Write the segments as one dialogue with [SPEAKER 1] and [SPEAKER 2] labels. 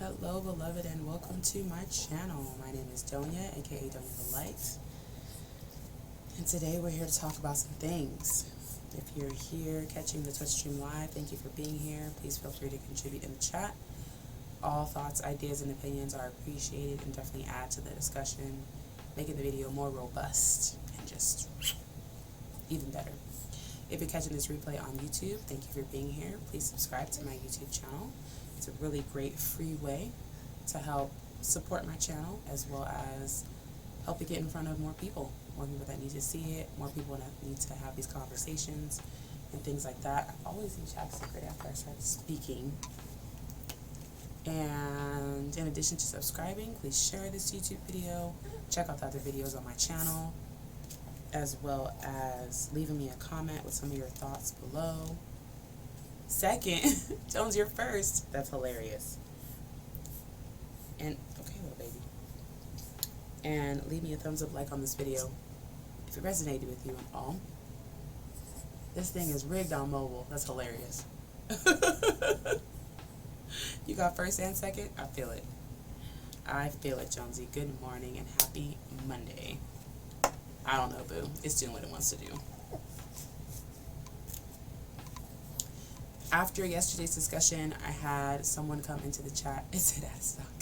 [SPEAKER 1] Hello, beloved, and welcome to my channel. My name is Doña, aka Doña the Light, and today we're here to talk about some things. If you're here catching the Twitch stream live, thank you for being here. Please feel free to contribute in the chat. All thoughts, ideas, and opinions are appreciated and definitely add to the discussion, making the video more robust and just even better. If you're catching this replay on YouTube, thank you for being here. Please subscribe to my YouTube channel. It's a really great free way to help support my channel, as well as help it get in front of more people that need to see it, more people that need to have these conversations and things like that. I always use chat secret after I start speaking. And in addition to subscribing, please share this YouTube video, check out the other videos on my channel, as well as leaving me a comment with some of your thoughts below. Second, Jones, you're first. That's hilarious. And, okay, little baby. And leave me a thumbs up like on this video if it resonated with you at all. This thing is rigged on mobile. That's hilarious. You got first and second? I feel it. I feel it, Jonesy. Good morning and happy Monday. I don't know, boo. It's doing what it wants to do. After yesterday's discussion, I had someone come into the chat. It said out of stock.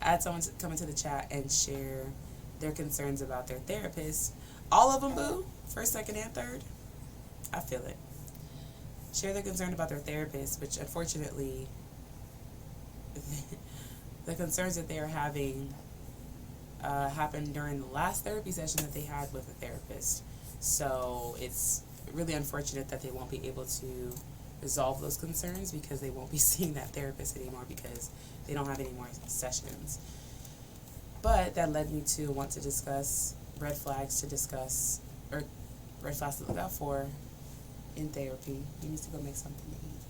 [SPEAKER 1] I had someone come into the chat and share their concerns about their therapist. All of them, boo. First, second, and third. I feel it. Share their concern about their therapist, which unfortunately, the concerns that they are having happened during the last therapy session that they had with a therapist. So it's really unfortunate that they won't be able to resolve those concerns because they won't be seeing that therapist anymore because they don't have any more sessions. But that led me to want to discuss red flags to look out for in therapy. You need to go make something to eat.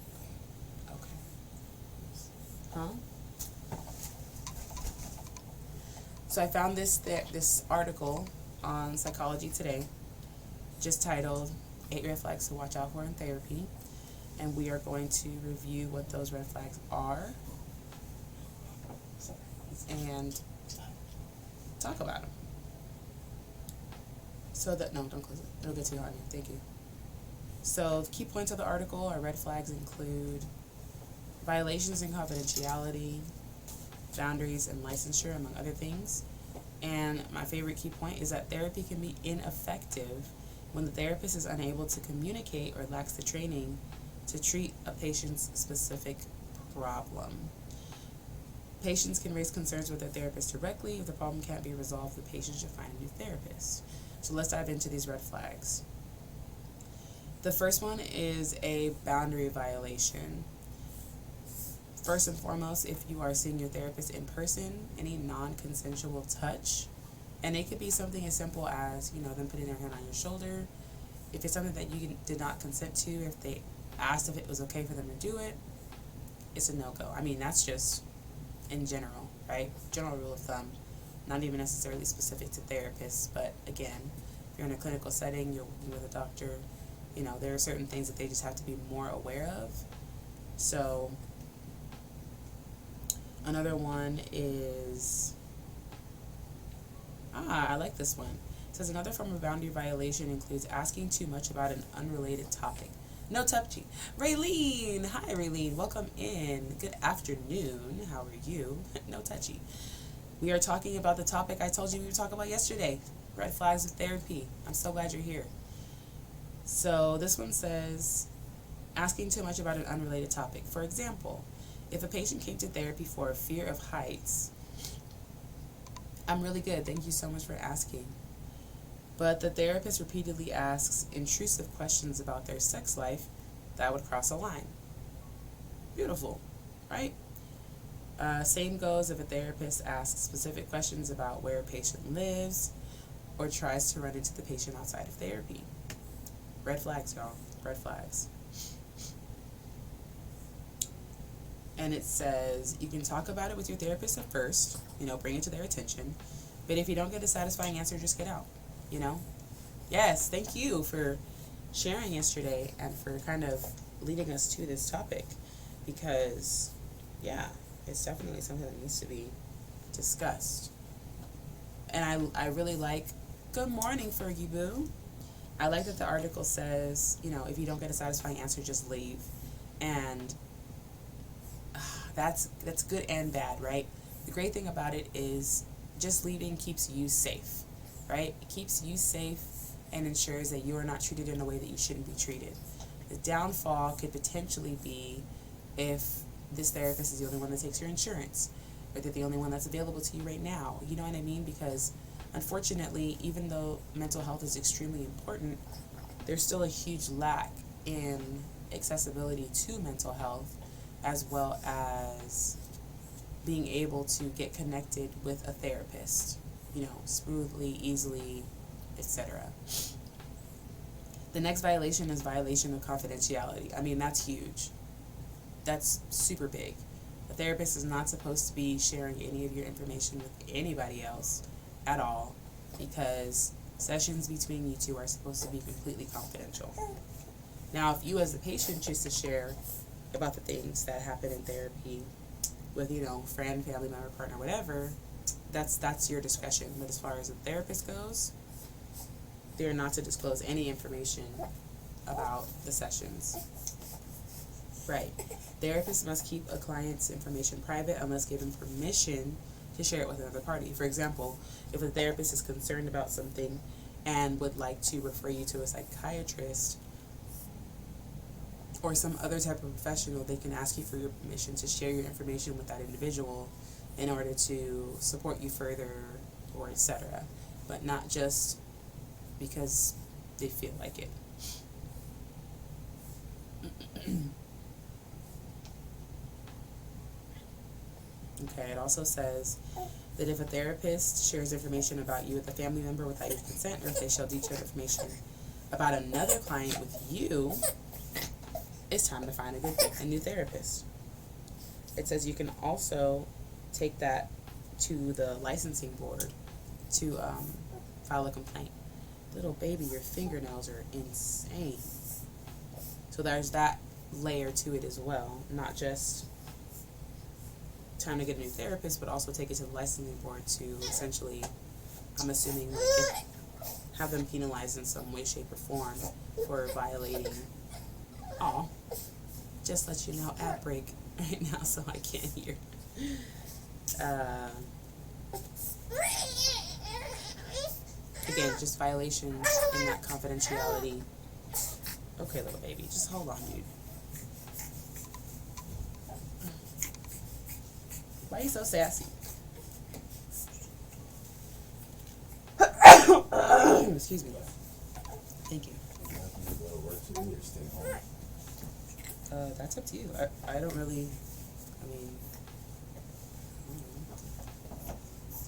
[SPEAKER 1] Okay. Huh? So I found this article on Psychology Today, just titled 8 Red Flags to Watch Out For in Therapy. And we are going to review what those red flags are and talk about them. So that, no, don't close it. It'll get too hot in here. Thank you. So the key points of the article are red flags include violations in confidentiality, boundaries, and licensure, among other things. And my favorite key point is that therapy can be ineffective when the therapist is unable to communicate or lacks the training to treat a patient's specific problem. Patients can raise concerns with their therapist directly. If the problem can't be resolved, the patient should find a new therapist. So let's dive into these red flags. The first one is a boundary violation. First and foremost, if you are seeing your therapist in person, any non-consensual touch, and it could be something as simple as, them putting their hand on your shoulder. If it's something that you did not consent to, if they asked if it was okay for them to do it, it's a no-go. I mean, that's just in general, right? General rule of thumb, not even necessarily specific to therapists, but again, if you're in a clinical setting, you're working with a doctor, there are certain things that they just have to be more aware of. So another one is, I like this one. It says another form of boundary violation includes asking too much about an unrelated topic. No touchy. Raylene! Hi, Raylene. Welcome in. Good afternoon. How are you? No touchy. We are talking about the topic I told you we would talk about yesterday. Red flags of therapy. I'm so glad you're here. So this one says, asking too much about an unrelated topic. For example, if a patient came to therapy for a fear of heights, I'm really good. Thank you so much for asking. But the therapist repeatedly asks intrusive questions about their sex life, that would cross a line. Beautiful, right? Same goes if a therapist asks specific questions about where a patient lives or tries to run into the patient outside of therapy. Red flags, y'all. Red flags. And it says you can talk about it with your therapist at first, bring it to their attention. But if you don't get a satisfying answer, just get out. Yes, thank you for sharing yesterday and for kind of leading us to this topic because, yeah, it's definitely something that needs to be discussed. And I really like, good morning, Fergie Boo. I like that the article says, you know, if you don't get a satisfying answer, just leave. And that's good and bad, right? The great thing about it is just leaving keeps you safe, right? It keeps you safe and ensures that you are not treated in a way that you shouldn't be treated. The downfall could potentially be if this therapist is the only one that takes your insurance, or they're the only one that's available to you right now. You know what I mean? Because unfortunately, even though mental health is extremely important, there's still a huge lack in accessibility to mental health, as well as being able to get connected with a therapist, you know, smoothly, easily, etc. The next violation is violation of confidentiality. I mean, that's huge. That's super big. The therapist is not supposed to be sharing any of your information with anybody else at all, because sessions between you two are supposed to be completely confidential. Now, if you as the patient choose to share about the things that happen in therapy with, you know, friend, family member, partner, whatever, that's your discretion. But as far as the therapist goes, they're not to disclose any information about the sessions. Right. Therapists must keep a client's information private unless given permission to share it with another party. For example, if a therapist is concerned about something and would like to refer you to a psychiatrist or some other type of professional, they can ask you for your permission to share your information with that individual in order to support you further, or etc. But not just because they feel like it. Okay, it also says that if a therapist shares information about you with a family member without your consent, or if they shall detail information about another client with you, it's time to find a new therapist. It says you can also take that to the licensing board to file a complaint. Little baby, your fingernails are insane. So there's that layer to it as well. Not just time to get a new therapist, but also take it to the licensing board to essentially, I'm assuming, like, have them penalized in some way, shape, or form for violating. Oh, just let you know, ad break right now, so I can't hear. Again, just violations in that confidentiality. Okay, little baby, just hold on, dude. Why are you so sassy? Excuse me. Thank you.
[SPEAKER 2] You have to go to work today or stay home?
[SPEAKER 1] That's up to you. I don't really, I mean,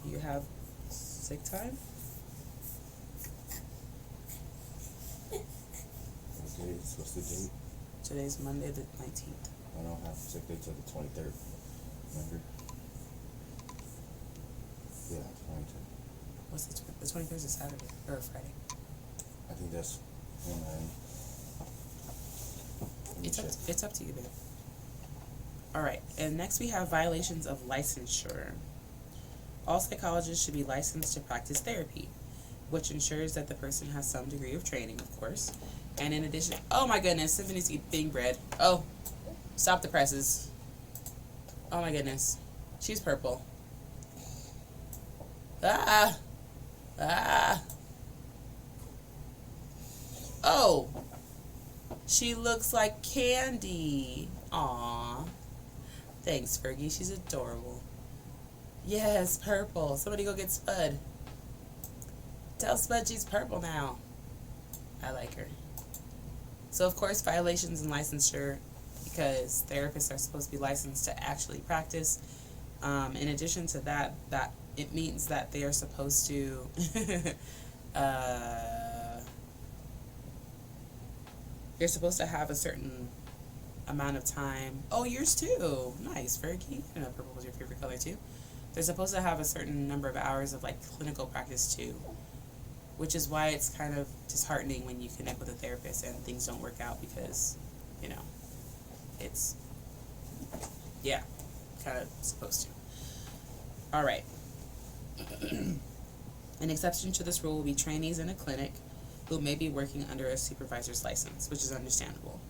[SPEAKER 1] do you have sick time?
[SPEAKER 2] Okay, what's the date?
[SPEAKER 1] Today's Monday the 19th.
[SPEAKER 2] I don't have sick day till the 23rd. Remember? Yeah, 23rd.
[SPEAKER 1] What's the 23rd is a Saturday or a Friday?
[SPEAKER 2] I think that's when
[SPEAKER 1] It's up to you, babe. Alright, and next we have violations of licensure. All psychologists should be licensed to practice therapy, which ensures that the person has some degree of training, of course. And in addition, oh my goodness, Symphony's eating bread. Oh, stop the presses. Oh my goodness, she's purple. Ah! Oh! She looks like Candy. Aw. Thanks, Fergie. She's adorable. Yes, purple. Somebody go get Spud. Tell Spud she's purple now. I like her. So, of course, violations in licensure, because therapists are supposed to be licensed to actually practice. In addition to that, it means that they are supposed to you're supposed to have a certain amount of time. Oh, yours too. Nice, Fergie. I know purple was your favorite color too. They're supposed to have a certain number of hours of like clinical practice too, which is why it's kind of disheartening when you connect with a therapist and things don't work out, because, you know, it's, yeah. kind of supposed to. All right. An exception to this rule will be trainees in a clinic who may be working under a supervisor's license, which is understandable,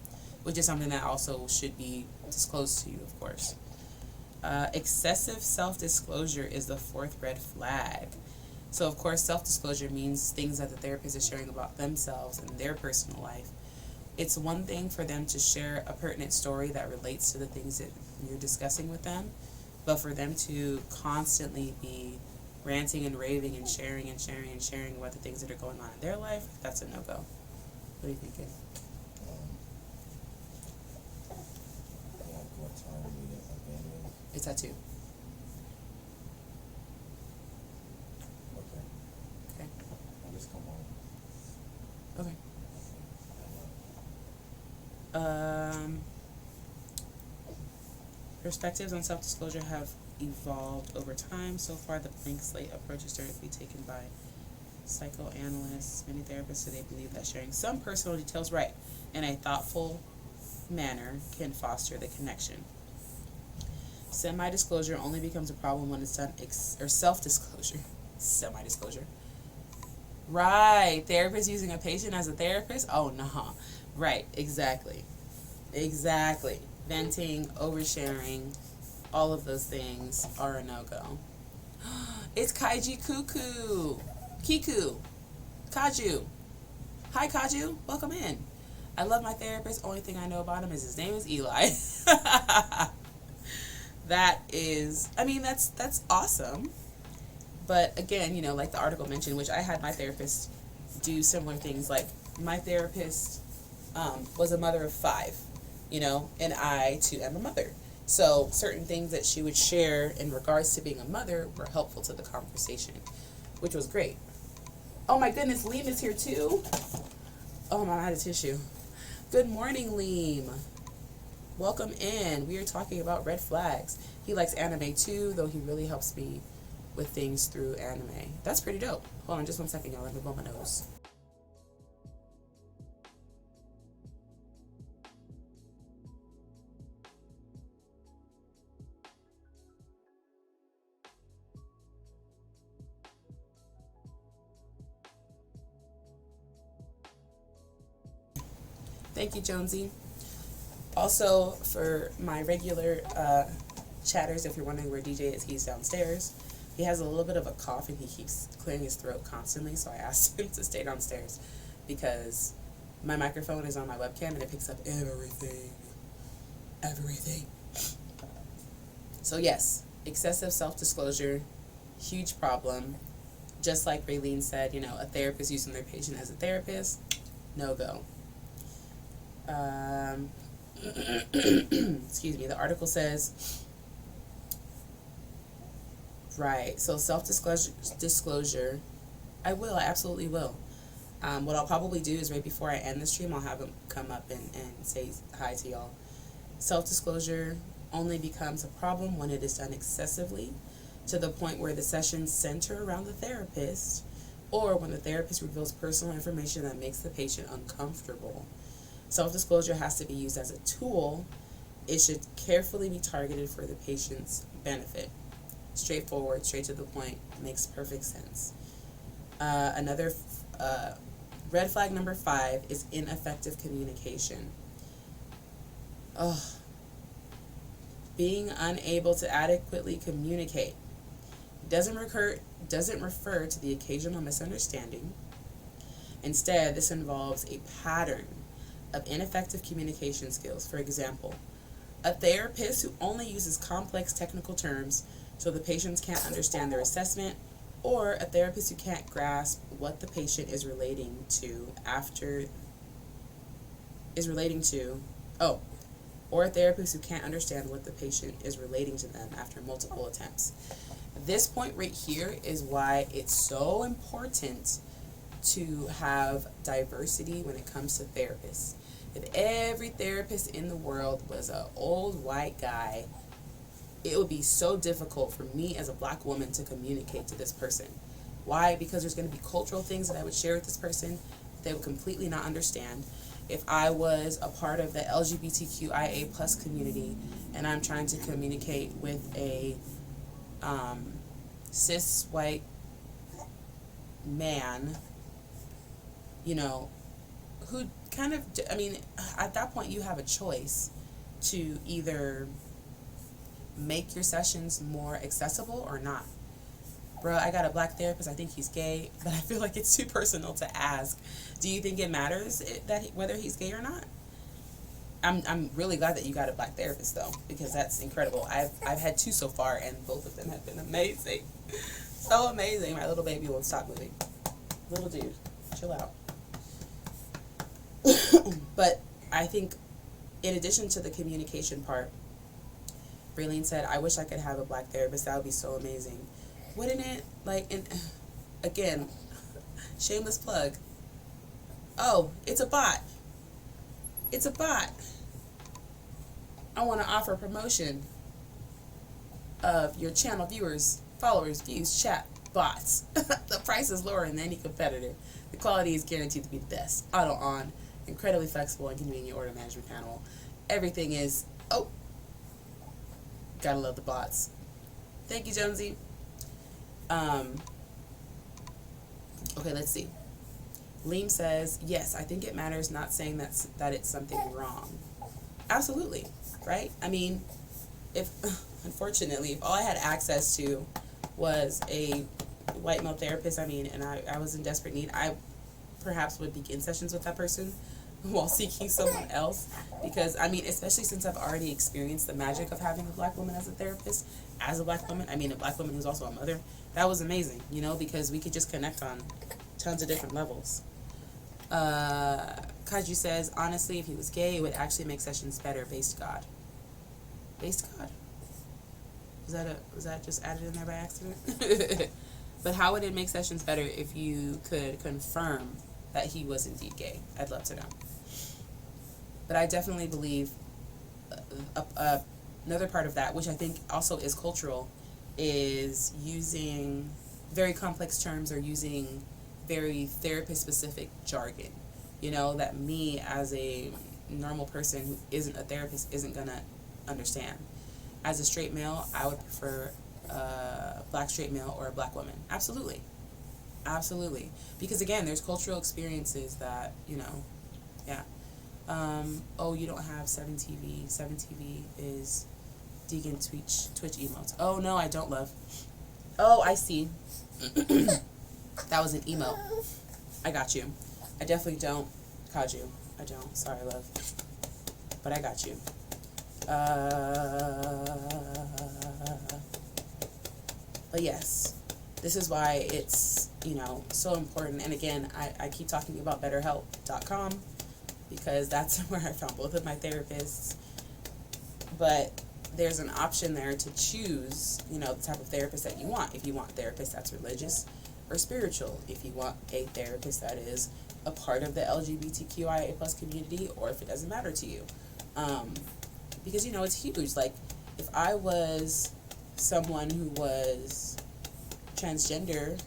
[SPEAKER 1] which is something that also should be disclosed to you, of course. Excessive self-disclosure is the fourth red flag. So, of course, self-disclosure means things that the therapist is sharing about themselves and their personal life. It's one thing for them to share a pertinent story that relates to the things that you're discussing with them, but for them to constantly be ranting and raving and sharing about the things that are going on in their life, that's a no-go. What are you thinking?
[SPEAKER 2] Like what time we abandoned?
[SPEAKER 1] It's at 2.
[SPEAKER 2] Okay.
[SPEAKER 1] Okay.
[SPEAKER 2] I'll just come home.
[SPEAKER 1] Okay. Perspectives on self-disclosure have evolved over time. So far, the blank slate approach is starting to be taken by psychoanalysts. Many therapists say they believe that sharing some personal details in a thoughtful manner can foster the connection. Semi-disclosure only becomes a problem when it's done or self-disclosure. Semi-disclosure. Right. Therapist using a patient as a therapist? Oh, no. Right. Exactly. Venting, oversharing, all of those things are a no-go. It's Kaiji Cuckoo. Kiku. Kaju. Hi, Kaju. Welcome in. I love my therapist. Only thing I know about him is his name is Eli. That's awesome. But again, like the article mentioned, which I had my therapist do similar things. Like my therapist was a mother of 5, and I too am a mother. So certain things that she would share in regards to being a mother were helpful to the conversation, which was great. Oh my goodness, Liam is here too. Oh my, I had a tissue. Good morning, Liam. Welcome in. We are talking about red flags. He likes anime too, though he really helps me with things through anime. That's pretty dope. Hold on just 1 second, y'all. Let me blow my nose. Thank you, Jonesy. Also, for my regular chatters, if you're wondering where DJ is, he's downstairs. He has a little bit of a cough and he keeps clearing his throat constantly, so I asked him to stay downstairs because my microphone is on my webcam and it picks up everything. So yes, excessive self-disclosure, huge problem. Just like Raylene said, a therapist using their patient as a therapist, no go. Excuse me, the article says, right, so self-disclosure, I absolutely will. What I'll probably do is right before I end the stream, I'll have him come up and say hi to y'all. Self-disclosure only becomes a problem when it is done excessively to the point where the sessions center around the therapist, or when the therapist reveals personal information that makes the patient uncomfortable. Self-disclosure has to be used as a tool. It should carefully be targeted for the patient's benefit. Straightforward, straight to the point, makes perfect sense. Another red flag number 5 is ineffective communication. Being unable to adequately communicate doesn't refer to the occasional misunderstanding. Instead, this involves a pattern of ineffective communication skills. For example, a therapist who only uses complex technical terms so the patients can't understand their assessment, or a therapist who can't grasp what the patient is relating to or a therapist who can't understand what the patient is relating to them after multiple attempts. This point right here is why it's so important to have diversity when it comes to therapists. If every therapist in the world was an old white guy, it would be so difficult for me as a black woman to communicate to this person. Why? Because there's going to be cultural things that I would share with this person they would completely not understand. if I was a part of the LGBTQIA plus community and I'm trying to communicate with a cis white man, you know, who kind of, I mean, at that point you have a choice to either make your sessions more accessible or not. Bro, I got a black therapist, I think he's gay, but I feel like it's too personal to ask. Do you think it matters whether he's gay or not? I'm really glad that you got a black therapist though, because that's incredible. I've had 2 so far, and both of them have been amazing. So amazing. My little baby won't stop moving. Little dude, chill out. But I think in addition to the communication part, Raylene said, I wish I could have a black therapist. That would be so amazing. Wouldn't it? Like, and again, shameless plug. Oh, it's a bot. It's a bot. I want to offer promotion of your channel viewers, followers, views, chat, bots. The price is lower than any competitor. The quality is guaranteed to be the best. Auto on, incredibly flexible and convenient order management panel. Everything is, oh, gotta love the bots. Thank you, Jonesy. Okay, let's see. Liam says, yes, I think it matters, not saying that it's something wrong. Absolutely, right? I mean, if, unfortunately, if all I had access to was a white male therapist, I mean, and I was in desperate need, I perhaps would begin sessions with that person while seeking someone else. Because, I mean, especially since I've already experienced the magic of having a black woman as a therapist, as a black woman, I mean, a black woman who's also a mother, that was amazing, you know, because we could just connect on tons of different levels. Kaju says, honestly, if he was gay, it would actually make sessions better, based God. Based God? Was that just added in there by accident? But how would it make sessions better if you could confirm that he was indeed gay? I'd love to know. But I definitely believe another part of that, which I think also is cultural, is using very complex terms or using very therapist-specific jargon. You know, that me as a normal person who isn't a therapist isn't going to understand. As a straight male, I would prefer a black straight male or a black woman. Absolutely. Absolutely. Because, again, there's cultural experiences that, you know, yeah. Oh, you don't have 7TV. 7TV is Deegan Twitch emotes. Oh, no, I don't, love. Oh, I see. That was an emote. I got you. I definitely don't. Kaju. I don't. Sorry, love. But I got you. But yes, this is why it's, you know, so important. And again, I keep talking about BetterHelp.com because that's where I found both of my therapists. But there's an option there to choose, you know, the type of therapist that you want. If you want a therapist that's religious or spiritual, if you want a therapist that is a part of the LGBTQIA plus community, or if it doesn't matter to you. Because, you know, it's huge. Like, if I was someone who was transgender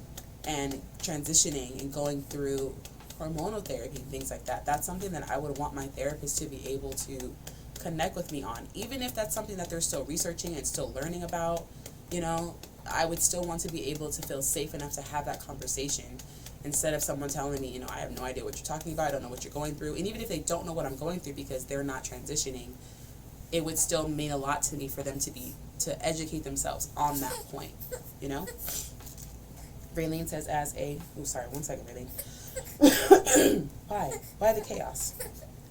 [SPEAKER 1] and transitioning and going through hormonal therapy and things like that, that's something that I would want my therapist to be able to connect with me on. Even if that's something that they're still researching and still learning about, you know, I would still want to be able to feel safe enough to have that conversation instead of someone telling me, you know, I have no idea what you're talking about, I don't know what you're going through. And even if they don't know what I'm going through because they're not transitioning, it would still mean a lot to me for them to educate themselves on that point, you know? Raylene says, sorry, 1 second, Raylene. Why the chaos?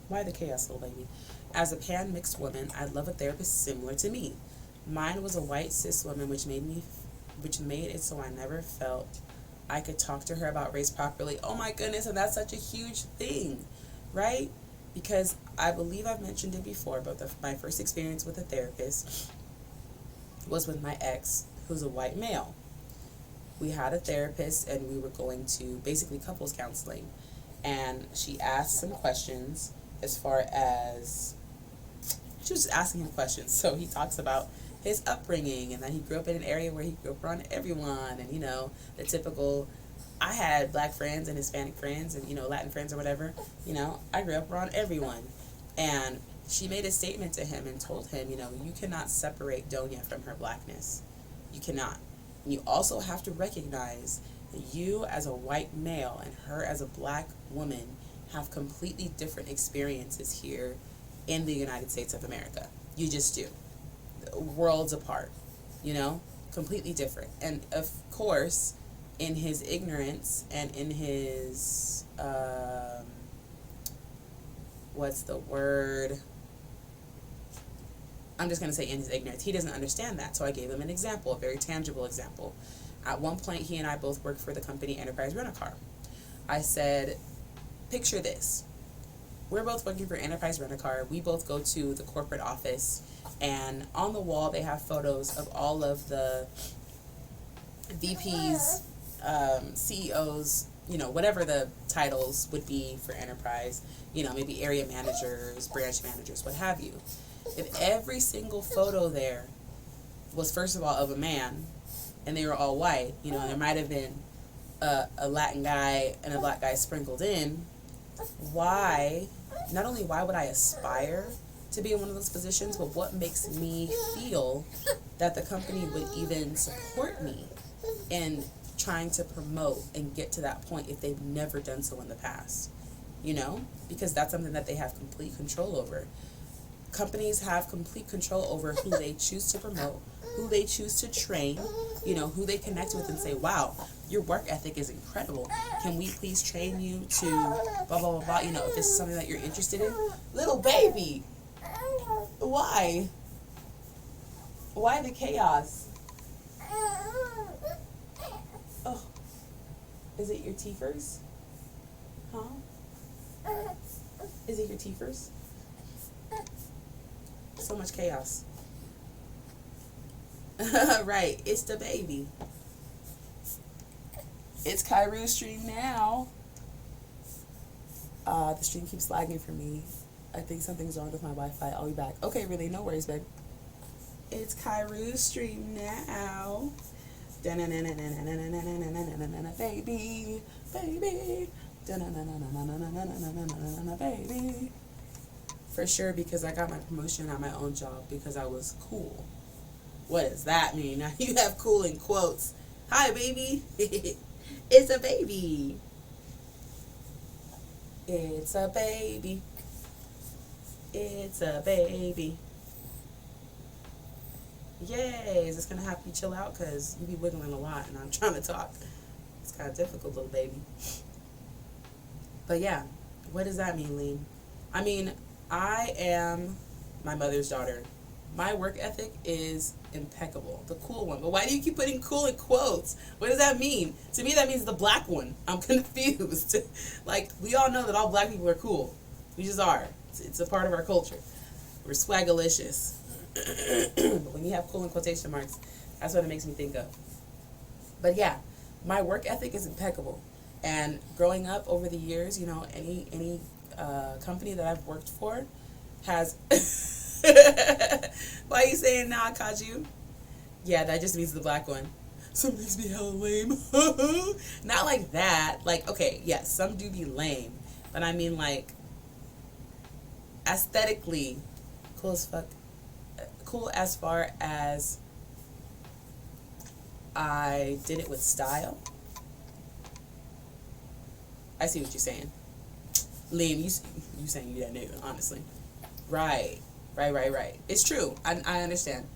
[SPEAKER 1] Why the chaos, little baby? As a pan-mixed woman, I'd love a therapist similar to me. Mine was a white cis woman, which made it so I never felt I could talk to her about race properly. Oh my goodness, and that's such a huge thing, right? Because I believe I've mentioned it before, but my first experience with a therapist was with my ex, who's a white male. We had a therapist, and we were going to basically couples counseling. And she asked some questions as far as, she was just asking him questions. So he talks about his upbringing, and that he grew up in an area where he grew up around everyone, and, you know, the typical I had black friends and Hispanic friends and, Latin friends or whatever. I grew up around everyone. And she made a statement to him and told him, you cannot separate Doña from her blackness. You cannot. And you also have to recognize that you as a white male and her as a black woman have completely different experiences here in the United States of America. You just do. Worlds apart, completely different. And of course, in his ignorance and in his, what's the word? I'm just going to say in his ignorance. He doesn't understand that. So I gave him an example, a very tangible example. At one point, he and I both worked for the company Enterprise Rent-A-Car. I said, picture this. We're both working for Enterprise Rent-A-Car. We both go to the corporate office, and on the wall they have photos of all of the VPs, CEOs, whatever the titles would be for Enterprise, maybe area managers, branch managers, what have you. If every single photo there was, first of all, of a man, and they were all white, and there might have been a Latin guy and a black guy sprinkled in, not only why would I aspire to be in one of those positions, but what makes me feel that the company would even support me in trying to promote and get to that point if they've never done so in the past, because that's something that they have complete control over. Companies have complete control over who they choose to promote, who they choose to train, who they connect with and say, wow, your work ethic is incredible. Can we please train you to blah, blah, blah, blah, if this is something that you're interested in? Little baby, why? Why the chaos? Oh, is it your teethers? Huh? Is it your teethers? So much chaos. Right, it's the baby. It's Kairu's stream now. The stream keeps lagging for me. I think something's wrong with my Wi-Fi. I'll be back. Okay, really, no worries, babe. It's Kairu's stream now. Baby, baby, baby. For sure, because I got my promotion at my own job because I was cool. What does that mean? Now you have cool in quotes. Hi, baby. It's a baby. It's a baby. It's a baby. Yay. Is this going to have you chill out? Because you be wiggling a lot and I'm trying to talk. It's kind of difficult, little baby. But yeah, what does that mean, Lean? I mean, I am my mother's daughter. My work ethic is impeccable. The cool one. But why do you keep putting cool in quotes? What does that mean? To me, that means the black one. I'm confused. Like, we all know that all black people are cool. We just are. It's a part of our culture. We're swagalicious. But when you have cool in quotation marks, that's what it makes me think of. But yeah, my work ethic is impeccable. And growing up over the years, any company that I've worked for has... Why are you saying nah, Kaju? Yeah, that just means the black one. Some things be hella lame. Not like that. Like, okay, yes, some do be lame. But I mean, like, aesthetically, cool as fuck. Cool as far as I did it with style. I see what you're saying. Liam, you saying you that nigga, honestly. Right. It's true. I understand.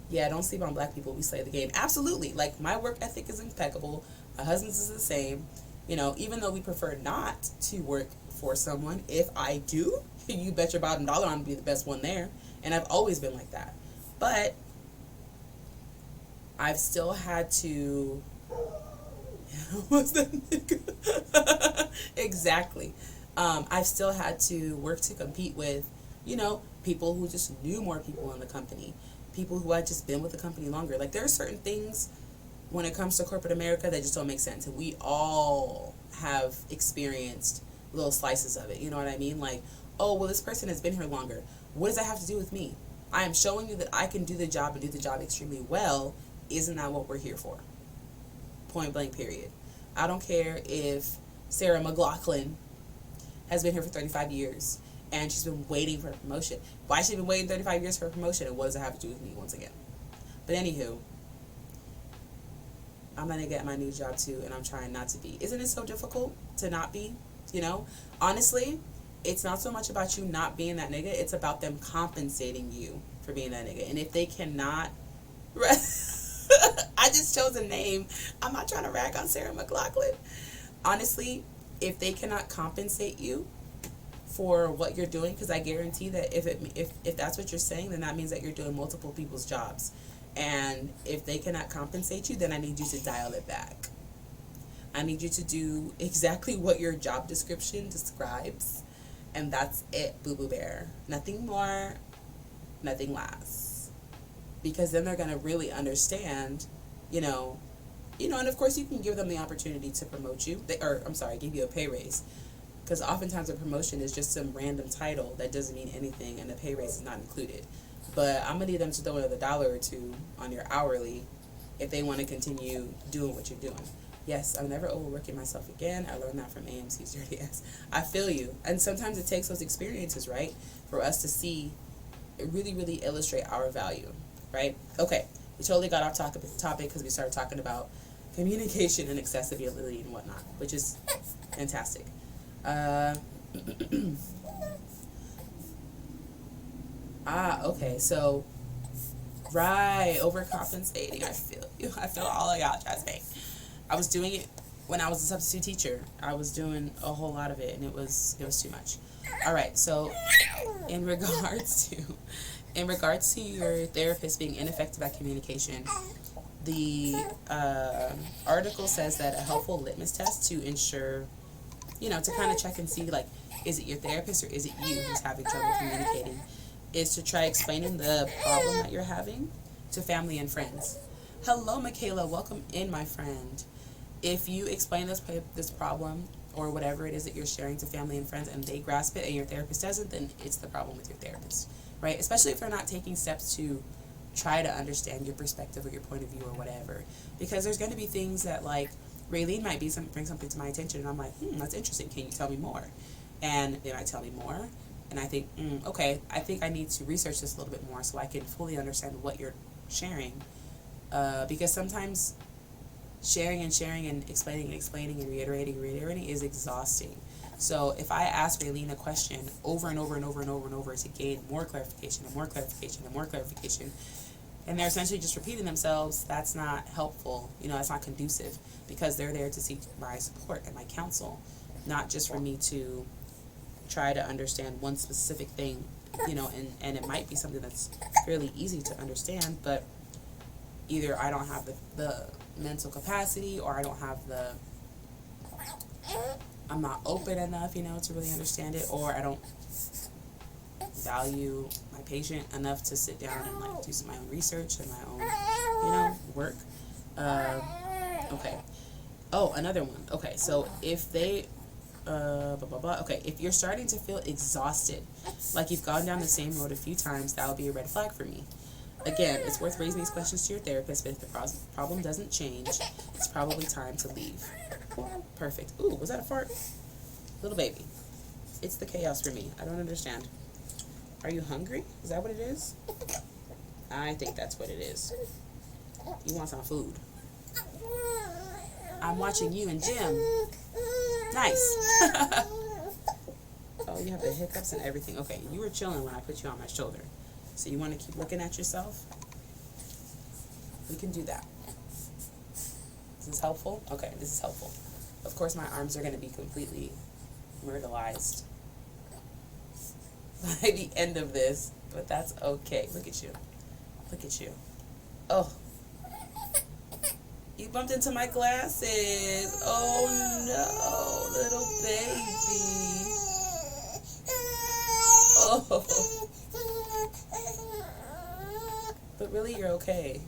[SPEAKER 1] Yeah, don't sleep on black people. We slay the game. Absolutely. Like, my work ethic is impeccable. My husband's is the same. Even though we prefer not to work for someone, if I do, you bet your bottom dollar I'm going to be the best one there. And I've always been like that. But I've still had to... What's that nigga? Exactly. I've still had to work to compete with, people who just knew more people in the company. People who had just been with the company longer. Like, there are certain things when it comes to corporate America that just don't make sense. And we all have experienced little slices of it. You know what I mean? Like, oh, well, this person has been here longer. What does that have to do with me? I am showing you that I can do the job and do the job extremely well. Isn't that what we're here for? Point blank, period. I don't care if Sarah McLaughlin has been here for 35 years and she's been waiting for a promotion. Why has she been waiting 35 years for a promotion, and what does it have to do with me once again? But anywho, I'm gonna get my new job too, and I'm trying not to be. Isn't it so difficult to not be? You know? Honestly, it's not so much about you not being that nigga, it's about them compensating you for being that nigga. And if they cannot... I just chose a name. I'm not trying to rag on Sarah McLaughlin. Honestly, if they cannot compensate you for what you're doing, because I guarantee that if that's what you're saying, then that means that you're doing multiple people's jobs. And if they cannot compensate you, then I need you to dial it back. I need you to do exactly what your job description describes. And that's it, boo-boo bear. Nothing more, nothing less. Because then they're going to really understand, and of course you can give them the opportunity to promote you. Give you a pay raise. Because oftentimes a promotion is just some random title that doesn't mean anything, and the pay raise is not included. But I'm going to need them to throw another $1 or $2 on your hourly if they want to continue doing what you're doing. Yes, I'm never overworking myself again. I learned that from AMC's Dirty Ass. I feel you. And sometimes it takes those experiences, right, for us to see, really, really illustrate our value, right? Okay, we totally got off topic because we started talking about communication and accessibility and whatnot, which is fantastic. Okay, so, right, overcompensating. I feel you. I feel all of y'all, trust me. I was doing it when I was a substitute teacher. I was doing a whole lot of it, and it was too much. All right, so in regards to your therapist being ineffective at communication, the article says that a helpful litmus test to ensure, to kind of check and see, like, is it your therapist or is it you who's having trouble communicating, is to try explaining the problem that you're having to family and friends. Hello, Michaela. Welcome in, my friend. If you explain this problem or whatever it is that you're sharing to family and friends and they grasp it and your therapist doesn't, then it's the problem with your therapist, right? Especially if they're not taking steps to try to understand your perspective or your point of view or whatever. Because there's going to be things that, like, Raylene might bring something to my attention and I'm like, that's interesting. Can you tell me more? And they might tell me more. And I think, okay, I think I need to research this a little bit more so I can fully understand what you're sharing. Because sometimes sharing and explaining and reiterating is exhausting. So if I ask Raylene a question over and over and over and over and over to gain more clarification and more clarification and more clarification, and they're essentially just repeating themselves, that's not helpful. That's not conducive, because they're there to seek my support and my counsel, not just for me to try to understand one specific thing, and it might be something that's fairly easy to understand, but either I don't have the mental capacity, or I don't have I'm not open enough, to really understand it, or I don't value my patient enough to sit down and, like, do my own research and my own, work. Okay. Oh, another one. Okay, so if they, okay, if you're starting to feel exhausted, like you've gone down the same road a few times, that would be a red flag for me. Again, it's worth raising these questions to your therapist, but if the problem doesn't change, it's probably time to leave. Perfect. Ooh, was that a fart? Little baby. It's the chaos for me. I don't understand. Are you hungry? Is that what it is? I think that's what it is. You want some food. I'm watching you and Jim. Nice. Oh, you have the hiccups and everything. Okay, you were chilling when I put you on my shoulder. So you want to keep looking at yourself? We can do that. Is this helpful? Okay, this is helpful. Of course, my arms are going to be completely myrtleized by the end of this, but that's okay. Look at you. Look at you. Oh. You bumped into my glasses. Oh, no, little baby. Oh. But really, you're okay.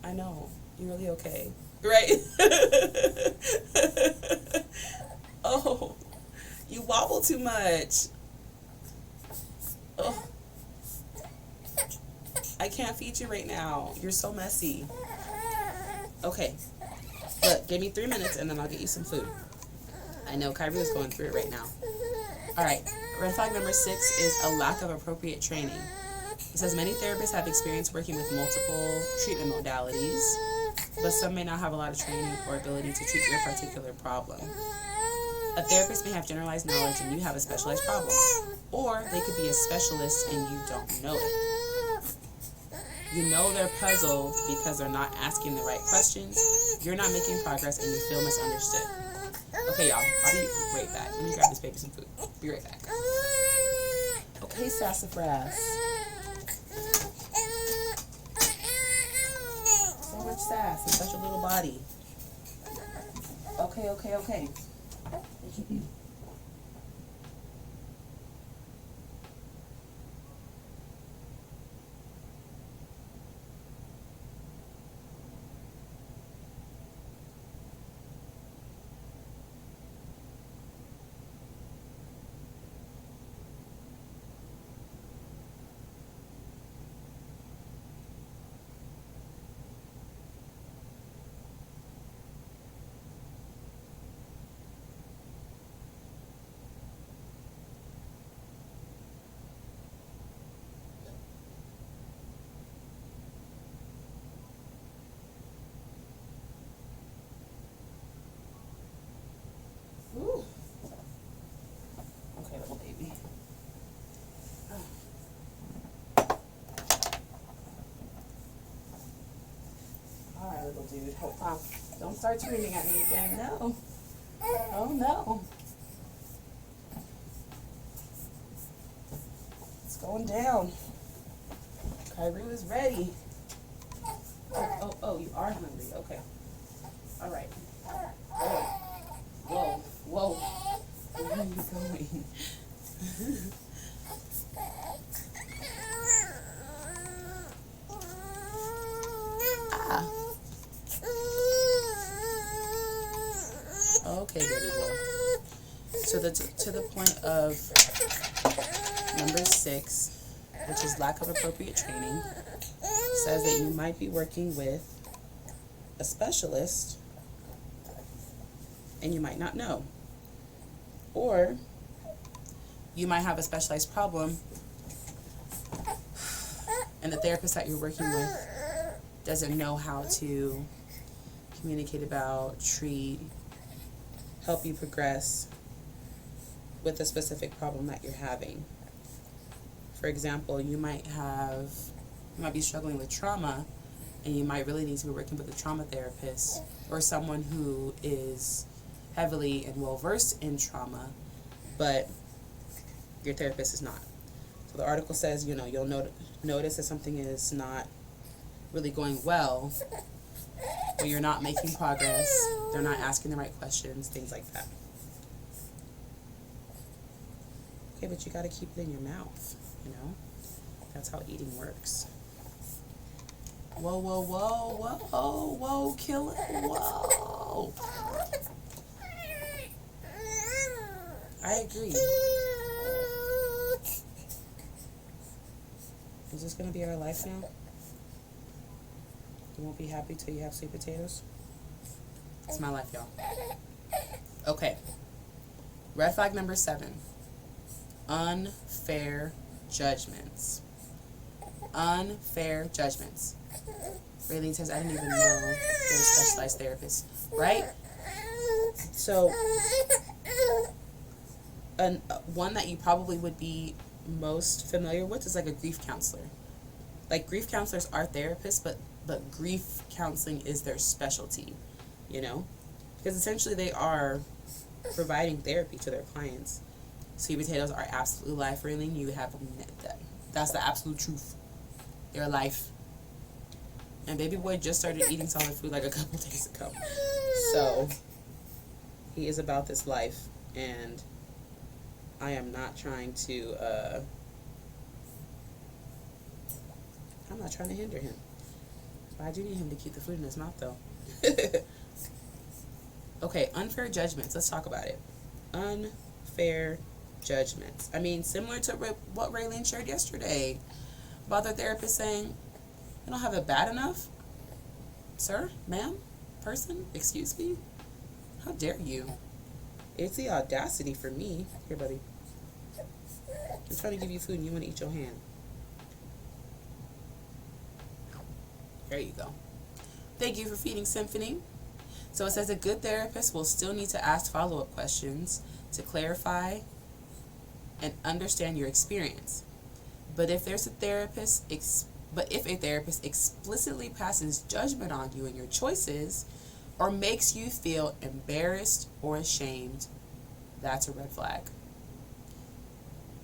[SPEAKER 1] I know. You're really okay. Right? Oh. You wobble too much. Oh. I can't feed you right now. You're so messy. Okay. Look, give me 3 minutes and then I'll get you some food. I know Kyrie is going through it right now. Alright, red flag number 6 is a lack of appropriate training. It says many therapists have experience working with multiple treatment modalities, but some may not have a lot of training or ability to treat your particular problem. A therapist may have generalized knowledge and you have a specialized problem, or they could be a specialist and you don't know it. You know they're puzzled because they're not asking the right questions, you're not making progress, and you feel misunderstood. Okay, y'all, I'll be right back. Let me grab this baby some food. Be right back. Okay, sassafras. So much sass in such a little body. Okay. Ooh. Okay, little baby. Alright, little dude. Hold on. Don't start screaming at me again. No. Oh, no. It's going down. Kyrie is ready. Oh, you are hungry. Okay. Alright. Whoa. Where are you going? Ah. Okay, baby boy. So to the point of number 6, which is lack of appropriate training, says that you might be working with a specialist and you might not know. Or you might have a specialized problem and the therapist that you're working with doesn't know how to communicate about, treat, help you progress with a specific problem that you're having. For example, you might be struggling with trauma, and you might really need to be working with a trauma therapist or someone who is heavily and well versed in trauma, but your therapist is not. So the article says, you'll notice that something is not really going well, or you're not making progress, they're not asking the right questions, things like that. Okay, but you got to keep it in your mouth, That's how eating works. Whoa, kill it, whoa. I agree. Is this going to be our life now? You won't be happy till you have sweet potatoes? It's my life, y'all. Okay. Red flag number 7. Unfair judgments. Unfair judgments. Raylene says, I didn't even know there were specialized therapists. Right? So, one that you probably would be most familiar with is like a grief counselor. Like, grief counselors are therapists, but grief counseling is their specialty, Because essentially they are providing therapy to their clients. Sweet potatoes are absolutely life, Raylene. You have that's the absolute truth. They're life. And baby boy just started eating solid food like a couple days ago. So, he is about this life, and I am not trying to, I'm not trying to hinder him. But I do need him to keep the food in his mouth, though. Okay, unfair judgments. Let's talk about it. Unfair judgments. I mean, similar to what Raylene shared yesterday about the therapist saying, you don't have it bad enough, sir, ma'am, person? Excuse me? How dare you? It's the audacity for me. Here, buddy. I'm trying to give you food and you want to eat your hand. There you go. Thank you for feeding Symphony. So it says a good therapist will still need to ask follow-up questions to clarify and understand your experience. But if a therapist explicitly passes judgment on you and your choices, or makes you feel embarrassed or ashamed, that's a red flag.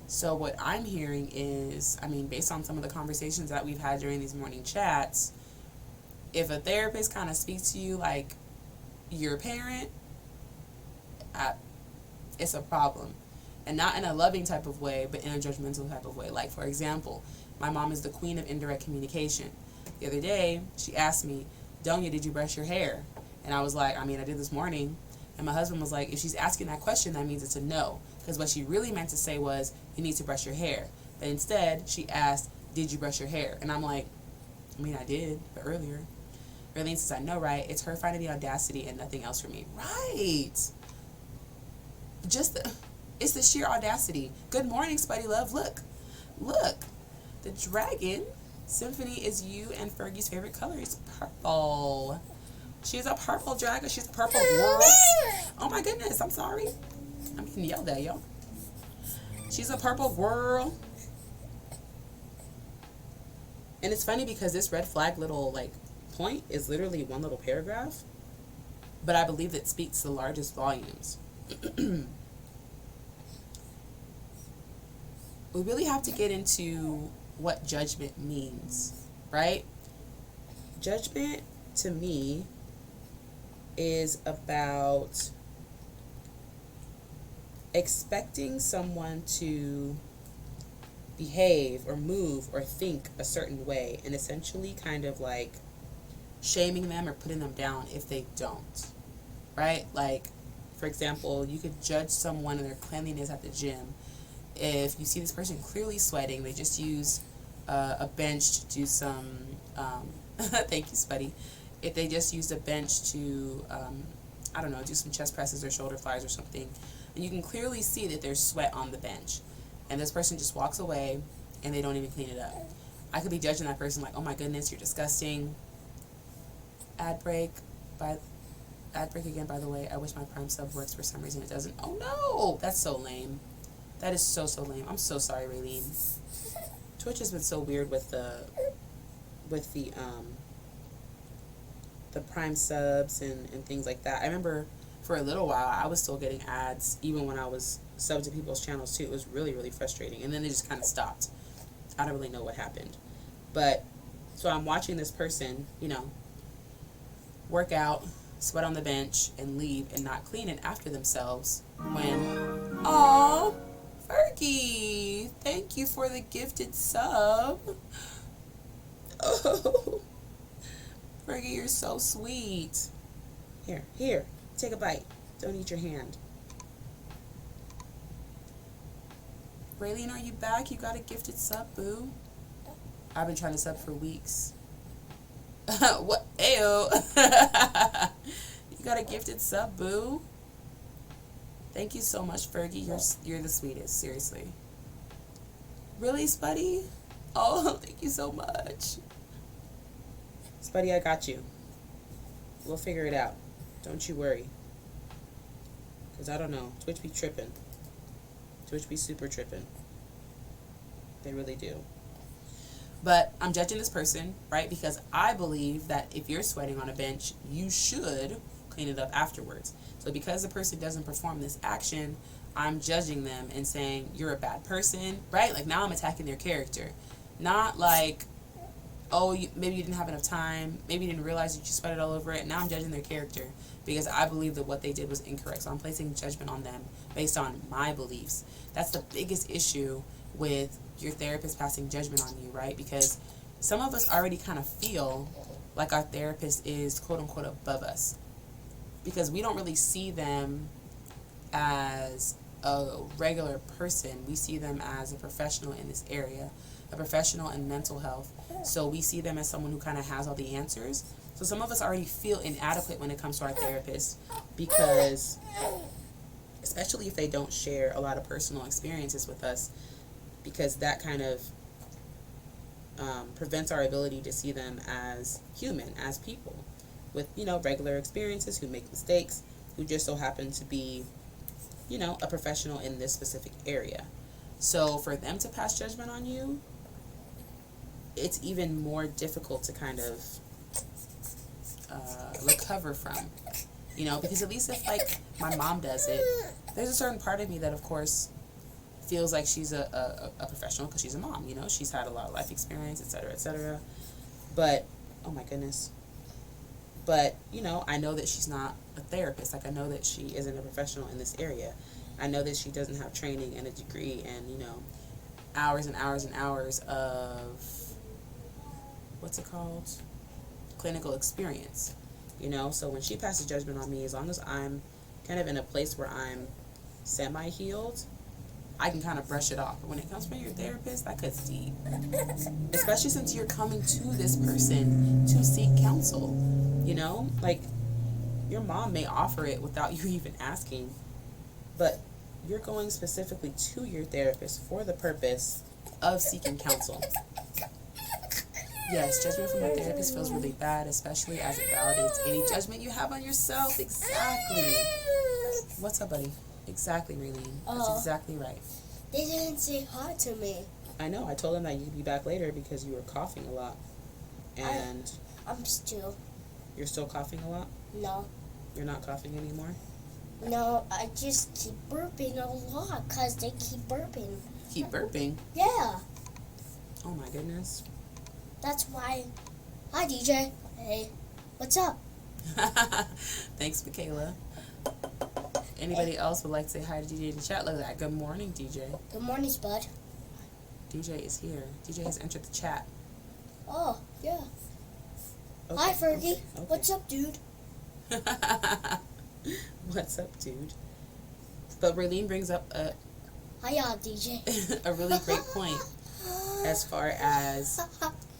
[SPEAKER 1] So what I'm hearing is, I mean, based on some of the conversations that we've had during these morning chats, if a therapist kind of speaks to you like your parent, it's a problem. And not in a loving type of way, but in a judgmental type of way. Like, for example, my mom is the queen of indirect communication. The other day, she asked me, Doña, did you brush your hair? And I was like, I did this morning. And my husband was like, if she's asking that question, that means it's a no. Because what she really meant to say was, you need to brush your hair. But instead, she asked, did you brush your hair? And I'm like, I did, but earlier. Really, since I know, right? It's her finding the audacity and nothing else for me. Right. It's the sheer audacity. Good morning, Spuddy Love. Look. The dragon Symphony is you and Fergie's favorite color. It's purple. She's a purple dragon. She's a purple girl. Oh my goodness, I'm sorry. I'm getting yelled at, yo. She's a purple girl. And it's funny because this red flag little point is literally one little paragraph, but I believe it speaks the largest volumes. We really have to get into what judgment means, right? Judgment to me is about expecting someone to behave or move or think a certain way and essentially kind of like shaming them or putting them down if they don't, right? Like, for example, you could judge someone and their cleanliness at the gym. If you see this person clearly sweating, they just use a bench to do some, thank you, Spuddy. If they just used a bench to, do some chest presses or shoulder flies or something, and you can clearly see that there's sweat on the bench, and this person just walks away and they don't even clean it up. I could be judging that person like, oh my goodness, you're disgusting. Ad break again, by the way. I wish my Prime sub works. For some reason it doesn't. Oh no, that's so lame. That is so lame. I'm so sorry, Raylene. Twitch has been so weird with the Prime subs and things like that. I remember for a little while I was still getting ads even when I was subbed to people's channels too. It was really, really frustrating. And then it just kind of stopped. I don't really know what happened. But so I'm watching this person, work out, sweat on the bench, and leave and not clean it after themselves when, oh, Fergie, thank you for the gifted sub. Oh, Fergie, you're so sweet. Here, take a bite. Don't eat your hand. Raylene, are you back? You got a gifted sub, boo? I've been trying to sub for weeks. What? Ayo. You got a gifted sub, boo? Thank you so much, Fergie. You're the sweetest, seriously. Really, Spuddy? Oh, thank you so much. Spuddy, I got you. We'll figure it out. Don't you worry. Because I don't know. Twitch be tripping. Twitch be super tripping. They really do. But I'm judging this person, right? Because I believe that if you're sweating on a bench, you should clean it up afterwards. So because the person doesn't perform this action, I'm judging them and saying, you're a bad person, right? Like, now I'm attacking their character. Not like, oh, maybe you didn't have enough time. Maybe you didn't realize that you sweated all over it. Now I'm judging their character because I believe that what they did was incorrect. So I'm placing judgment on them based on my beliefs. That's the biggest issue with your therapist passing judgment on you, right? Because some of us already kind of feel like our therapist is quote-unquote above us because we don't really see them as a regular person. We see them as a professional in this area, a professional in mental health. So we see them as someone who kind of has all the answers. So some of us already feel inadequate when it comes to our therapist because, especially if they don't share a lot of personal experiences with us, because that kind of prevents our ability to see them as human, as people with, regular experiences, who make mistakes, who just so happen to be, a professional in this specific area. So for them to pass judgment on you, it's even more difficult to kind of recover from, because at least if, like, my mom does it, there's a certain part of me that, of course, feels like she's a professional because she's a mom, she's had a lot of life experience, etc., etc. But, oh my goodness. But, I know that she's not a therapist. Like, I know that she isn't a professional in this area. I know that she doesn't have training and a degree and, hours and hours and hours of, what's it called? Clinical experience. So when she passes judgment on me, as long as I'm kind of in a place where I'm semi-healed, I can kind of brush it off. But when it comes from your therapist, that cuts deep. Especially since you're coming to this person to seek counsel. Like, your mom may offer it without you even asking, but you're going specifically to your therapist for the purpose of seeking counsel. Yes, judgment from a therapist feels really bad, especially as it validates any judgment you have on yourself. Exactly. What's up, buddy? Exactly, Raylene. That's exactly right.
[SPEAKER 3] They didn't say hi to me.
[SPEAKER 1] I know. I told them that you'd be back later because you were coughing a lot. And
[SPEAKER 3] I'm still.
[SPEAKER 1] You're still coughing a lot?
[SPEAKER 3] No.
[SPEAKER 1] You're not coughing anymore?
[SPEAKER 3] No, I just keep burping a lot because they keep burping.
[SPEAKER 1] Keep burping?
[SPEAKER 3] Yeah.
[SPEAKER 1] Oh my goodness.
[SPEAKER 3] That's why. Hi, DJ. Hey, what's up?
[SPEAKER 1] Thanks, Michaela. Anybody else would like to say hi to DJ in the chat? Look at that. Good morning, DJ.
[SPEAKER 3] Good morning, Spud.
[SPEAKER 1] DJ is here. DJ has entered the chat.
[SPEAKER 3] Oh, yeah.
[SPEAKER 1] Okay,
[SPEAKER 3] Hi, Fergie.
[SPEAKER 1] okay.
[SPEAKER 3] What's up, dude?
[SPEAKER 1] What's up, dude? But Raylene brings up
[SPEAKER 3] Hiya, DJ.
[SPEAKER 1] a really great point as far as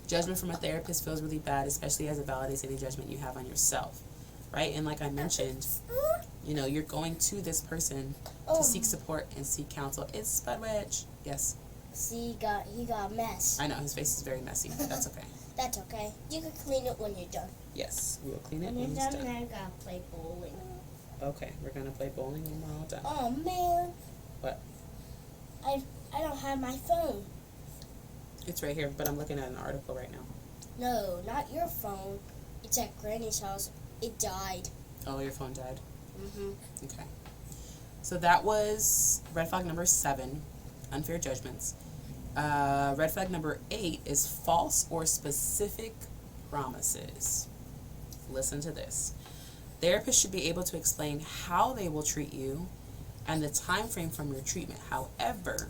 [SPEAKER 1] judgment from a therapist feels really bad, especially as it validates any judgment you have on yourself, right? And like I mentioned, you're going to this person to seek support and seek counsel. It's Spud Wedge. Yes.
[SPEAKER 3] See, he got a mess.
[SPEAKER 1] I know, his face is very messy, but that's okay.
[SPEAKER 3] That's okay. You can clean it when you're done.
[SPEAKER 1] Yes, we will clean it
[SPEAKER 3] When
[SPEAKER 1] when
[SPEAKER 3] you're
[SPEAKER 1] it's
[SPEAKER 3] done,
[SPEAKER 1] done.
[SPEAKER 3] I gotta play bowling.
[SPEAKER 1] Okay, we're going to play bowling when we're all done.
[SPEAKER 3] Oh, man.
[SPEAKER 1] What?
[SPEAKER 3] I don't have my phone.
[SPEAKER 1] It's right here, but I'm looking at an article right now.
[SPEAKER 3] No, not your phone. It's at Granny's house. It died.
[SPEAKER 1] Oh, your phone died.
[SPEAKER 3] Mm-hmm.
[SPEAKER 1] Okay. So that was red flag number 7, unfair judgments. Red flag number 8 is false or specific promises. Listen to this. Therapists should be able to explain how they will treat you and the time frame from your treatment. However,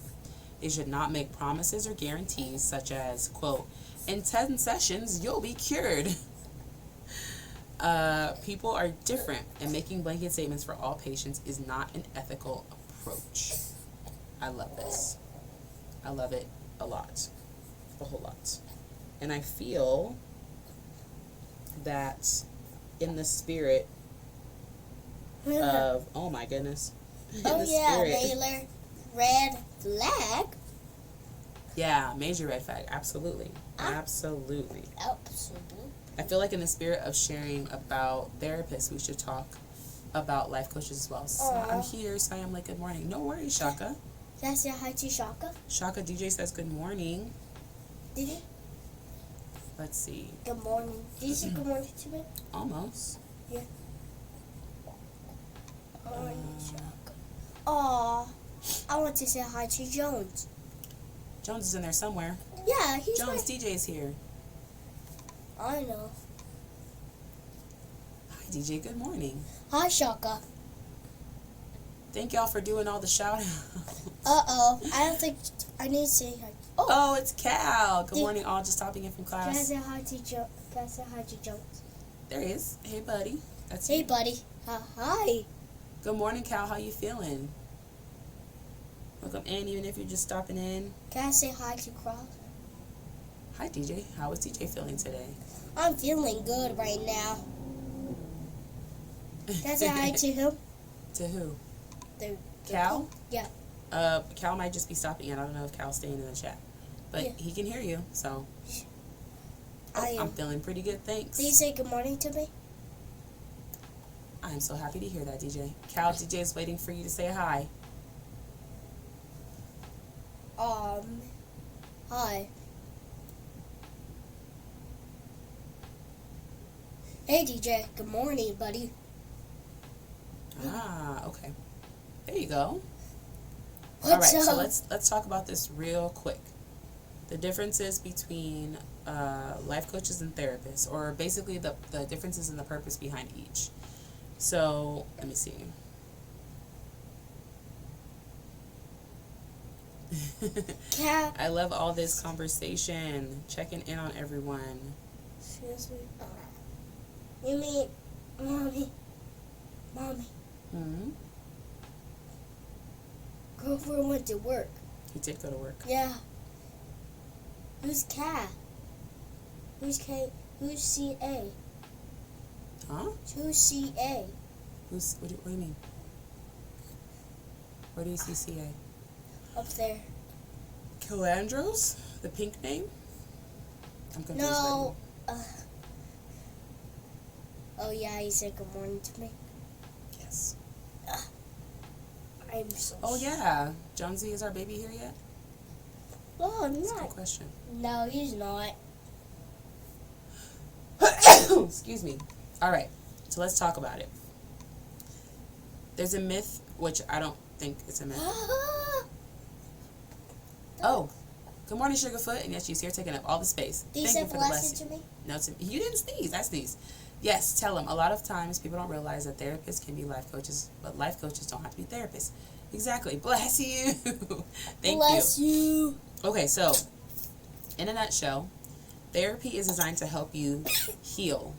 [SPEAKER 1] they should not make promises or guarantees such as, quote, in 10 sessions, you'll be cured. People are different, and making blanket statements for all patients is not an ethical approach. I love this. I love it a lot. A whole lot. And I feel that in the spirit of, oh my goodness.
[SPEAKER 3] Oh, yeah, Baylor. Red flag.
[SPEAKER 1] Yeah, major red flag. Absolutely. Absolutely.
[SPEAKER 3] Absolutely.
[SPEAKER 1] I feel like in the spirit of sharing about therapists, we should talk about life coaches as well. So I'm here, so I'm like, good morning. No worries, Shaka.
[SPEAKER 3] Did I say hi to Shaka?
[SPEAKER 1] Shaka, DJ says good morning.
[SPEAKER 3] Did he?
[SPEAKER 1] Let's see.
[SPEAKER 3] Good morning. Did you say good morning to me?
[SPEAKER 1] Almost.
[SPEAKER 3] Yeah. Morning, Shaka. Aw, I want to say hi to Jones.
[SPEAKER 1] Jones is in there somewhere.
[SPEAKER 3] Yeah, he's
[SPEAKER 1] Jones, DJ is here.
[SPEAKER 3] I know.
[SPEAKER 1] Hi, DJ. Good morning.
[SPEAKER 3] Hi, Shaka.
[SPEAKER 1] Thank y'all for doing all the shout outs.
[SPEAKER 3] Uh-oh. I don't think I need to say hi.
[SPEAKER 1] Oh, it's Cal. Good morning, all. Just stopping in from
[SPEAKER 3] Can I
[SPEAKER 1] class.
[SPEAKER 3] say hi to Can I say hi to Jones?
[SPEAKER 1] There he is. Hey, buddy. That's
[SPEAKER 3] Hey,
[SPEAKER 1] you.
[SPEAKER 3] buddy. Hi.
[SPEAKER 1] Good morning, Cal. How you feeling? Welcome in, even if you're just stopping in.
[SPEAKER 3] Can I say hi to Cross?
[SPEAKER 1] Hi, DJ. How is DJ feeling today?
[SPEAKER 3] I'm feeling good right now. That's a hi to him.
[SPEAKER 1] To who?
[SPEAKER 3] The
[SPEAKER 1] Cal?
[SPEAKER 3] Yeah.
[SPEAKER 1] Cal might just be stopping in. I don't know if Cal's staying in the chat. But
[SPEAKER 3] Yeah.
[SPEAKER 1] he can hear you, so.
[SPEAKER 3] I
[SPEAKER 1] I'm
[SPEAKER 3] am.
[SPEAKER 1] feeling pretty good, thanks.
[SPEAKER 3] Please say good morning to me.
[SPEAKER 1] I'm so happy to hear that, DJ. Cal, DJ is waiting for you to say hi.
[SPEAKER 3] Hi. Hey DJ, good morning, buddy.
[SPEAKER 1] Ah, okay. There you go.
[SPEAKER 3] What's
[SPEAKER 1] All right,
[SPEAKER 3] up?
[SPEAKER 1] so let's talk about this real quick. The differences between life coaches and therapists, or basically the differences in the purpose behind each. So let me see.
[SPEAKER 3] Cat.
[SPEAKER 1] I love all this conversation, checking in on everyone.
[SPEAKER 3] Excuse me. You mean, mommy?
[SPEAKER 1] Hmm.
[SPEAKER 3] Girlfriend went to work.
[SPEAKER 1] He did go to work.
[SPEAKER 3] Yeah. Who's Cat? Who's K? Who's CA?
[SPEAKER 1] Huh?
[SPEAKER 3] Who's CA?
[SPEAKER 1] What do you mean? Where do you see CA?
[SPEAKER 3] Up there.
[SPEAKER 1] Calandros? The pink name? I'm confused.
[SPEAKER 3] No. Oh yeah, he said good morning to me.
[SPEAKER 1] Yes.
[SPEAKER 3] I'm so.
[SPEAKER 1] Oh yeah. Jonesy, is our baby here yet?
[SPEAKER 3] Oh, I'm
[SPEAKER 1] That's a
[SPEAKER 3] not.
[SPEAKER 1] good question.
[SPEAKER 3] No, he's not.
[SPEAKER 1] Excuse me. All right. So let's talk about it. There's a myth, which I don't think it's a myth. Oh, good morning, Sugarfoot. And yes, she's here taking up all the space.
[SPEAKER 3] Did you
[SPEAKER 1] Thank
[SPEAKER 3] say
[SPEAKER 1] you for the
[SPEAKER 3] blessing
[SPEAKER 1] blessing.
[SPEAKER 3] to me?
[SPEAKER 1] No, you didn't sneeze. I sneezed. Yes, tell them. A lot of times people don't realize that therapists can be life coaches, but life coaches don't have to be therapists. Exactly. Bless you. Thank
[SPEAKER 3] Bless you.
[SPEAKER 1] Okay, so in a nutshell, therapy is designed to help you heal.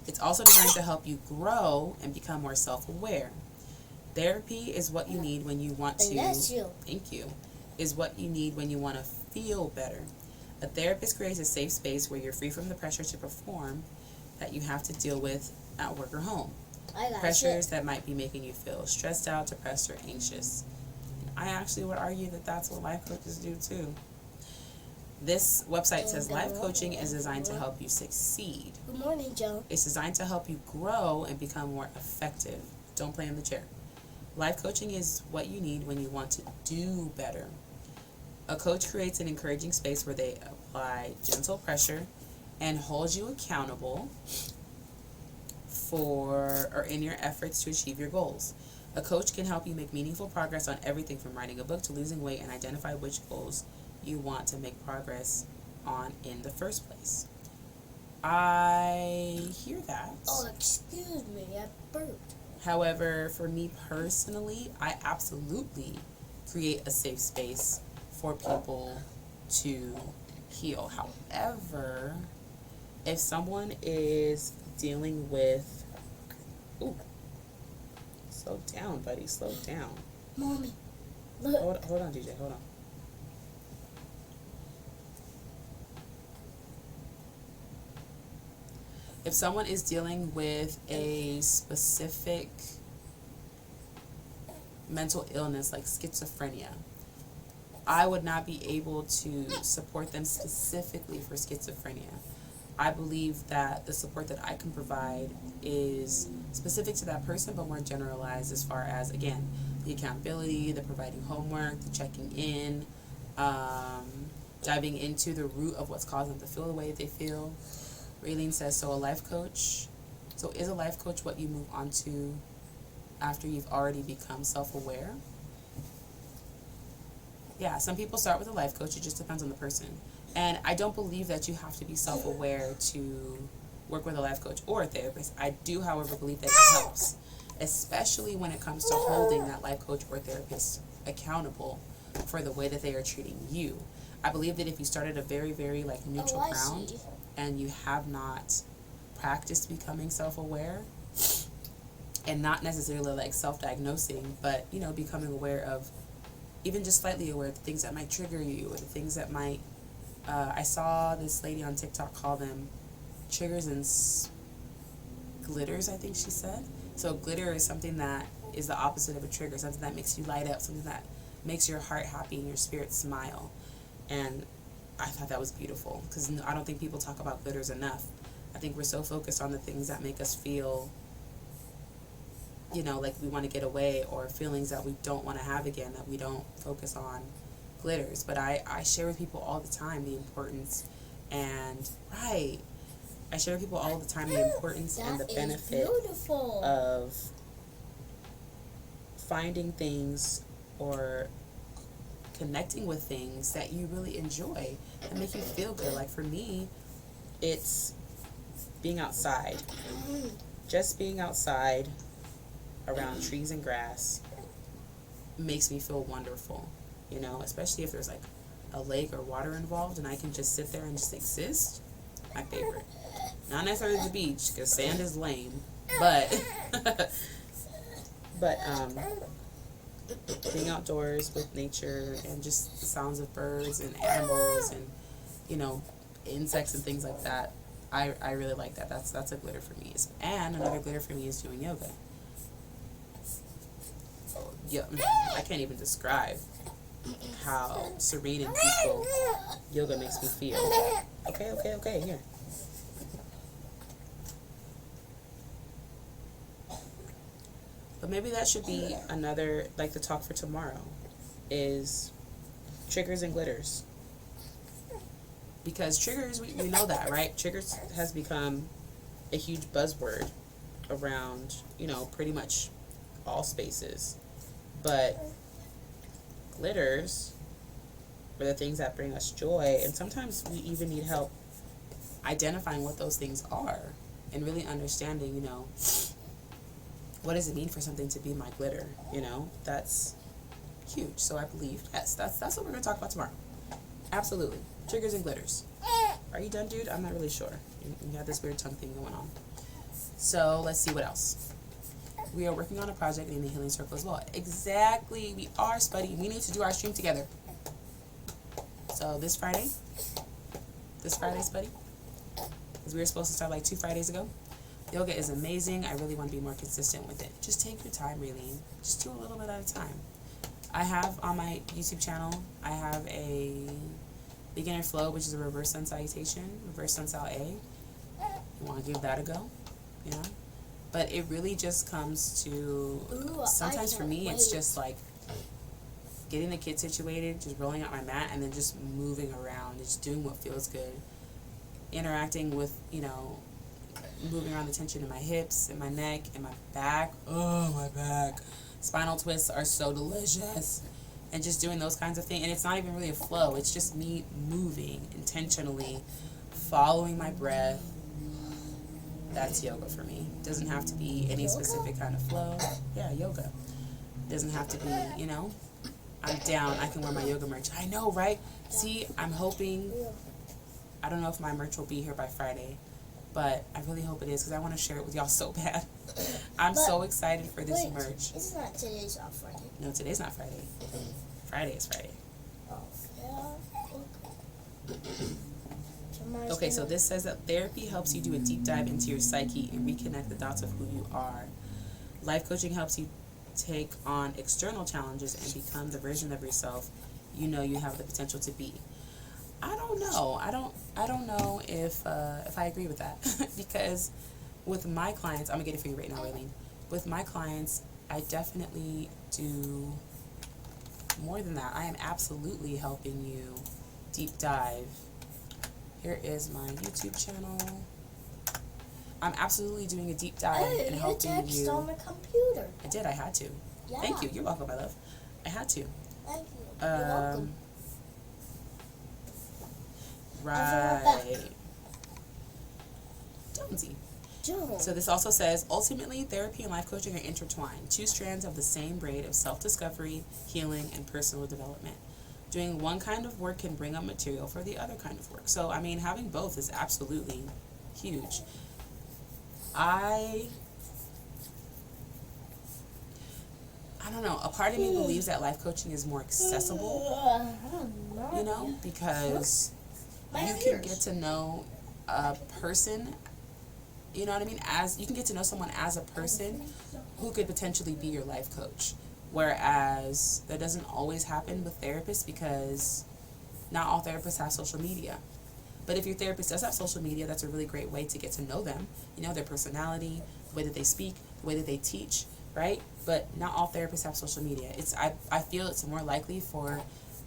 [SPEAKER 1] It's also designed to help you grow and become more self-aware. Therapy is what you need when you want to.
[SPEAKER 3] Bless you.
[SPEAKER 1] Thank you. Is what you need when you want to feel better. A therapist creates a safe space where you're free from the pressure to perform that you have to deal with at work or home.
[SPEAKER 3] I got
[SPEAKER 1] Pressures
[SPEAKER 3] shit.
[SPEAKER 1] that might be making you feel stressed out, depressed, or anxious. I actually would argue that that's what life coaches do too. This website says life coaching is designed to help you succeed.
[SPEAKER 3] Good morning, Joe.
[SPEAKER 1] It's designed to help you grow and become more effective. Don't play in the chair. Life coaching is what you need when you want to do better. A coach creates an encouraging space where they apply gentle pressure and hold you accountable in your efforts to achieve your goals. A coach can help you make meaningful progress on everything from writing a book to losing weight and identify which goals you want to make progress on in the first place. I hear that.
[SPEAKER 3] Oh, excuse me, I burped.
[SPEAKER 1] However, for me personally, I absolutely create a safe space for people to heal. However, if someone is dealing with... Ooh. Slow down, buddy. Slow down.
[SPEAKER 3] Mommy, look.
[SPEAKER 1] Hold on, DJ. Hold on. If someone is dealing with a specific mental illness like schizophrenia, I would not be able to support them specifically for schizophrenia. I believe that the support that I can provide is specific to that person, but more generalized as far as, again, the accountability, the providing homework, the checking in, diving into the root of what's causing them to feel the way they feel. Raylene says, so is a life coach what you move on to after you've already become self-aware? Yeah, some people start with a life coach. It just depends on the person. And I don't believe that you have to be self-aware to work with a life coach or a therapist. I do, however, believe that it helps, especially when it comes to holding that life coach or therapist accountable for the way that they are treating you. I believe that if you start at a very, very neutral ground and you have not practiced becoming self-aware, and not necessarily self-diagnosing, but becoming aware of, even just slightly aware of the things that might trigger you or the things that might I saw this lady on TikTok call them triggers and glitters, I think she said. So glitter is something that is the opposite of a trigger, something that makes you light up, something that makes your heart happy and your spirit smile. And I thought that was beautiful, because I don't think people talk about glitters enough. I think we're so focused on the things that make us feel, you know, like we want to get away, or feelings that we don't want to have again, that we don't focus on glitters. But I share with people all the time the importance and, right, I share with people all the time the importance and the benefit of finding things or connecting with things that you really enjoy and make you feel good. Like for me, it's being outside. Just being outside around trees and grass makes me feel wonderful, you know, especially if there's like a lake or water involved and I can just sit there and just exist. My favorite. Not necessarily the beach, because sand is lame, but being outdoors with nature and just the sounds of birds and animals and, you know, insects and things like that, I really like that. That's a glitter for me. And another glitter for me is doing yoga. Yeah, I can't even describe how serene and peaceful yoga makes me feel. Okay, here. But maybe that should be another, like, the talk for tomorrow, is triggers and glitters. Because triggers, we know that, right? Triggers has become a huge buzzword around, you know, pretty much all spaces. But glitters are the things that bring us joy, and sometimes we even need help identifying what those things are and really understanding, you know, what does it mean for something to be my glitter, you know? That's huge. So I believe, yes, that's what we're going to talk about tomorrow. Absolutely. Triggers and glitters. Are you done, dude? I'm not really sure. You have this weird tongue thing going on. So let's see what else. We are working on a project named the Healing Circle as well. Exactly. We are, Spuddy. We need to do our stream together. So this Friday, Spuddy, because we were supposed to start like 2 Fridays ago. Yoga is amazing. I really want to be more consistent with it. Just take your time, Raylene. Just do a little bit at a time. I have on my YouTube channel, I have a beginner flow, which is a reverse sun salutation, reverse sun sal A. You want to give that a go, you know? But it really just comes to, sometimes for me, it's just like getting the kid situated, just rolling out my mat, and then just moving around, just doing what feels good. Interacting with, you know, moving around the tension in my hips, in my neck, in my back. Oh, my back. Spinal twists are so delicious. And just doing those kinds of things. And it's not even really a flow. It's just me moving intentionally, following my breath. That's yoga for me. Doesn't have to be any specific kind of flow. Yeah, yoga. Doesn't have to be, you know, I'm down. I can wear my yoga merch. I know, right? See, I'm hoping, I don't know if my merch will be here by Friday. But I really hope it is, because I want to share it with y'all so bad. I'm so excited for this merch.
[SPEAKER 3] It's not today's not Friday.
[SPEAKER 1] No, today's not Friday. Friday is Friday.
[SPEAKER 3] Oh, yeah.
[SPEAKER 1] Okay, so this says that therapy helps you do a deep dive into your psyche and reconnect the dots of who you are. Life coaching helps you take on external challenges and become the version of yourself you know you have the potential to be. I don't know. I don't know if I agree with that. Because with my clients, I'm gonna get it for you right now, Raylene. With my clients, I definitely do more than that. I am absolutely helping you deep dive. Here is my YouTube channel. I'm absolutely doing a deep dive and helping you.
[SPEAKER 3] You text on the computer.
[SPEAKER 1] I did. I had to.
[SPEAKER 3] Yeah.
[SPEAKER 1] Thank you. You're welcome, my love. I had to.
[SPEAKER 3] Thank you. You're welcome.
[SPEAKER 1] Right. Jonesy.
[SPEAKER 3] Jones.
[SPEAKER 1] So this also says, ultimately, therapy and life coaching are intertwined. 2 strands of the same braid of self-discovery, healing, and personal development. Doing one kind of work can bring up material for the other kind of work. So, I mean, having both is absolutely huge. I don't know. A part of me believes that life coaching is more accessible, you know, because you can get to know a person, you know what I mean? As you can get to know someone as a person who could potentially be your life coach. Whereas that doesn't always happen with therapists because not all therapists have social media. But if your therapist does have social media, that's a really great way to get to know them. You know, their personality, the way that they speak, the way that they teach, right? But not all therapists have social media. I feel it's more likely for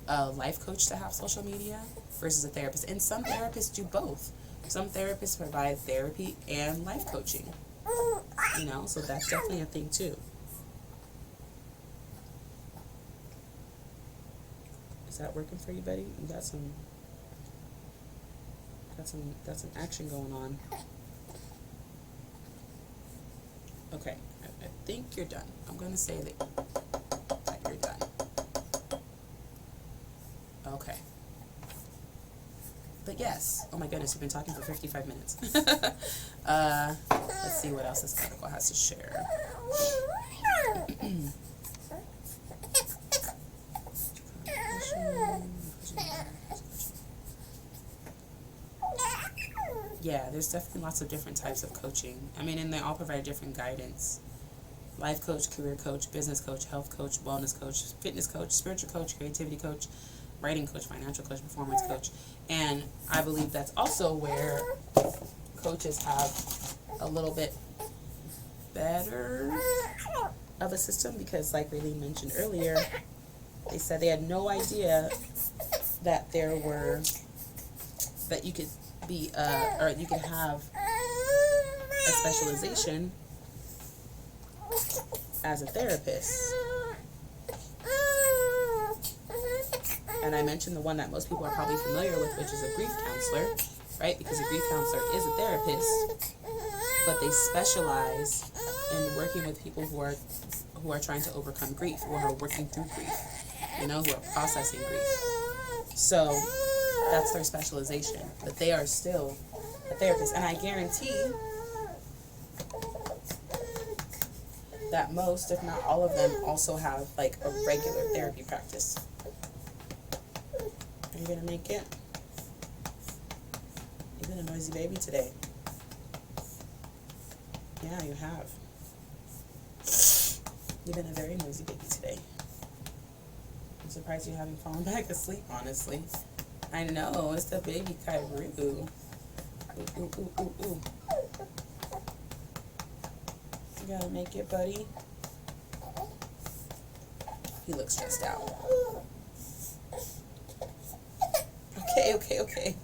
[SPEAKER 1] a life coach to have social media versus a therapist. And some therapists do both. Some therapists provide therapy and life coaching. You know, so that's definitely a thing too. Is that working for you, buddy? You got some action going on. Okay, I think you're done. I'm going to say that you're done. Okay. But yes, oh my goodness, we've been talking for 55 minutes. Let's see what else this article has to share. Yeah, there's definitely lots of different types of coaching. I mean, and they all provide different guidance. Life coach, career coach, business coach, health coach, wellness coach, fitness coach, spiritual coach, creativity coach, writing coach, financial coach, performance coach. And I believe that's also where coaches have a little bit better of a system because, like Raylene mentioned earlier, they said they had no idea that that you could be, or you could have a specialization as a therapist. And I mentioned the one that most people are probably familiar with, which is a grief counselor, right? Because a grief counselor is a therapist, but they specialize in working with people who are trying to overcome grief, who are working through grief, you know, who are processing grief. So that's their specialization, but they are still a therapist. And I guarantee that most, if not all of them, also have like a regular therapy practice. Are you gonna make it? You've been a noisy baby today. Yeah, you have. You've been a very noisy baby today. I'm surprised you haven't fallen back asleep, honestly. I know, it's the baby Kairu. Ooh, ooh, ooh, ooh, ooh. You gotta make it, buddy. He looks stressed out. Okay.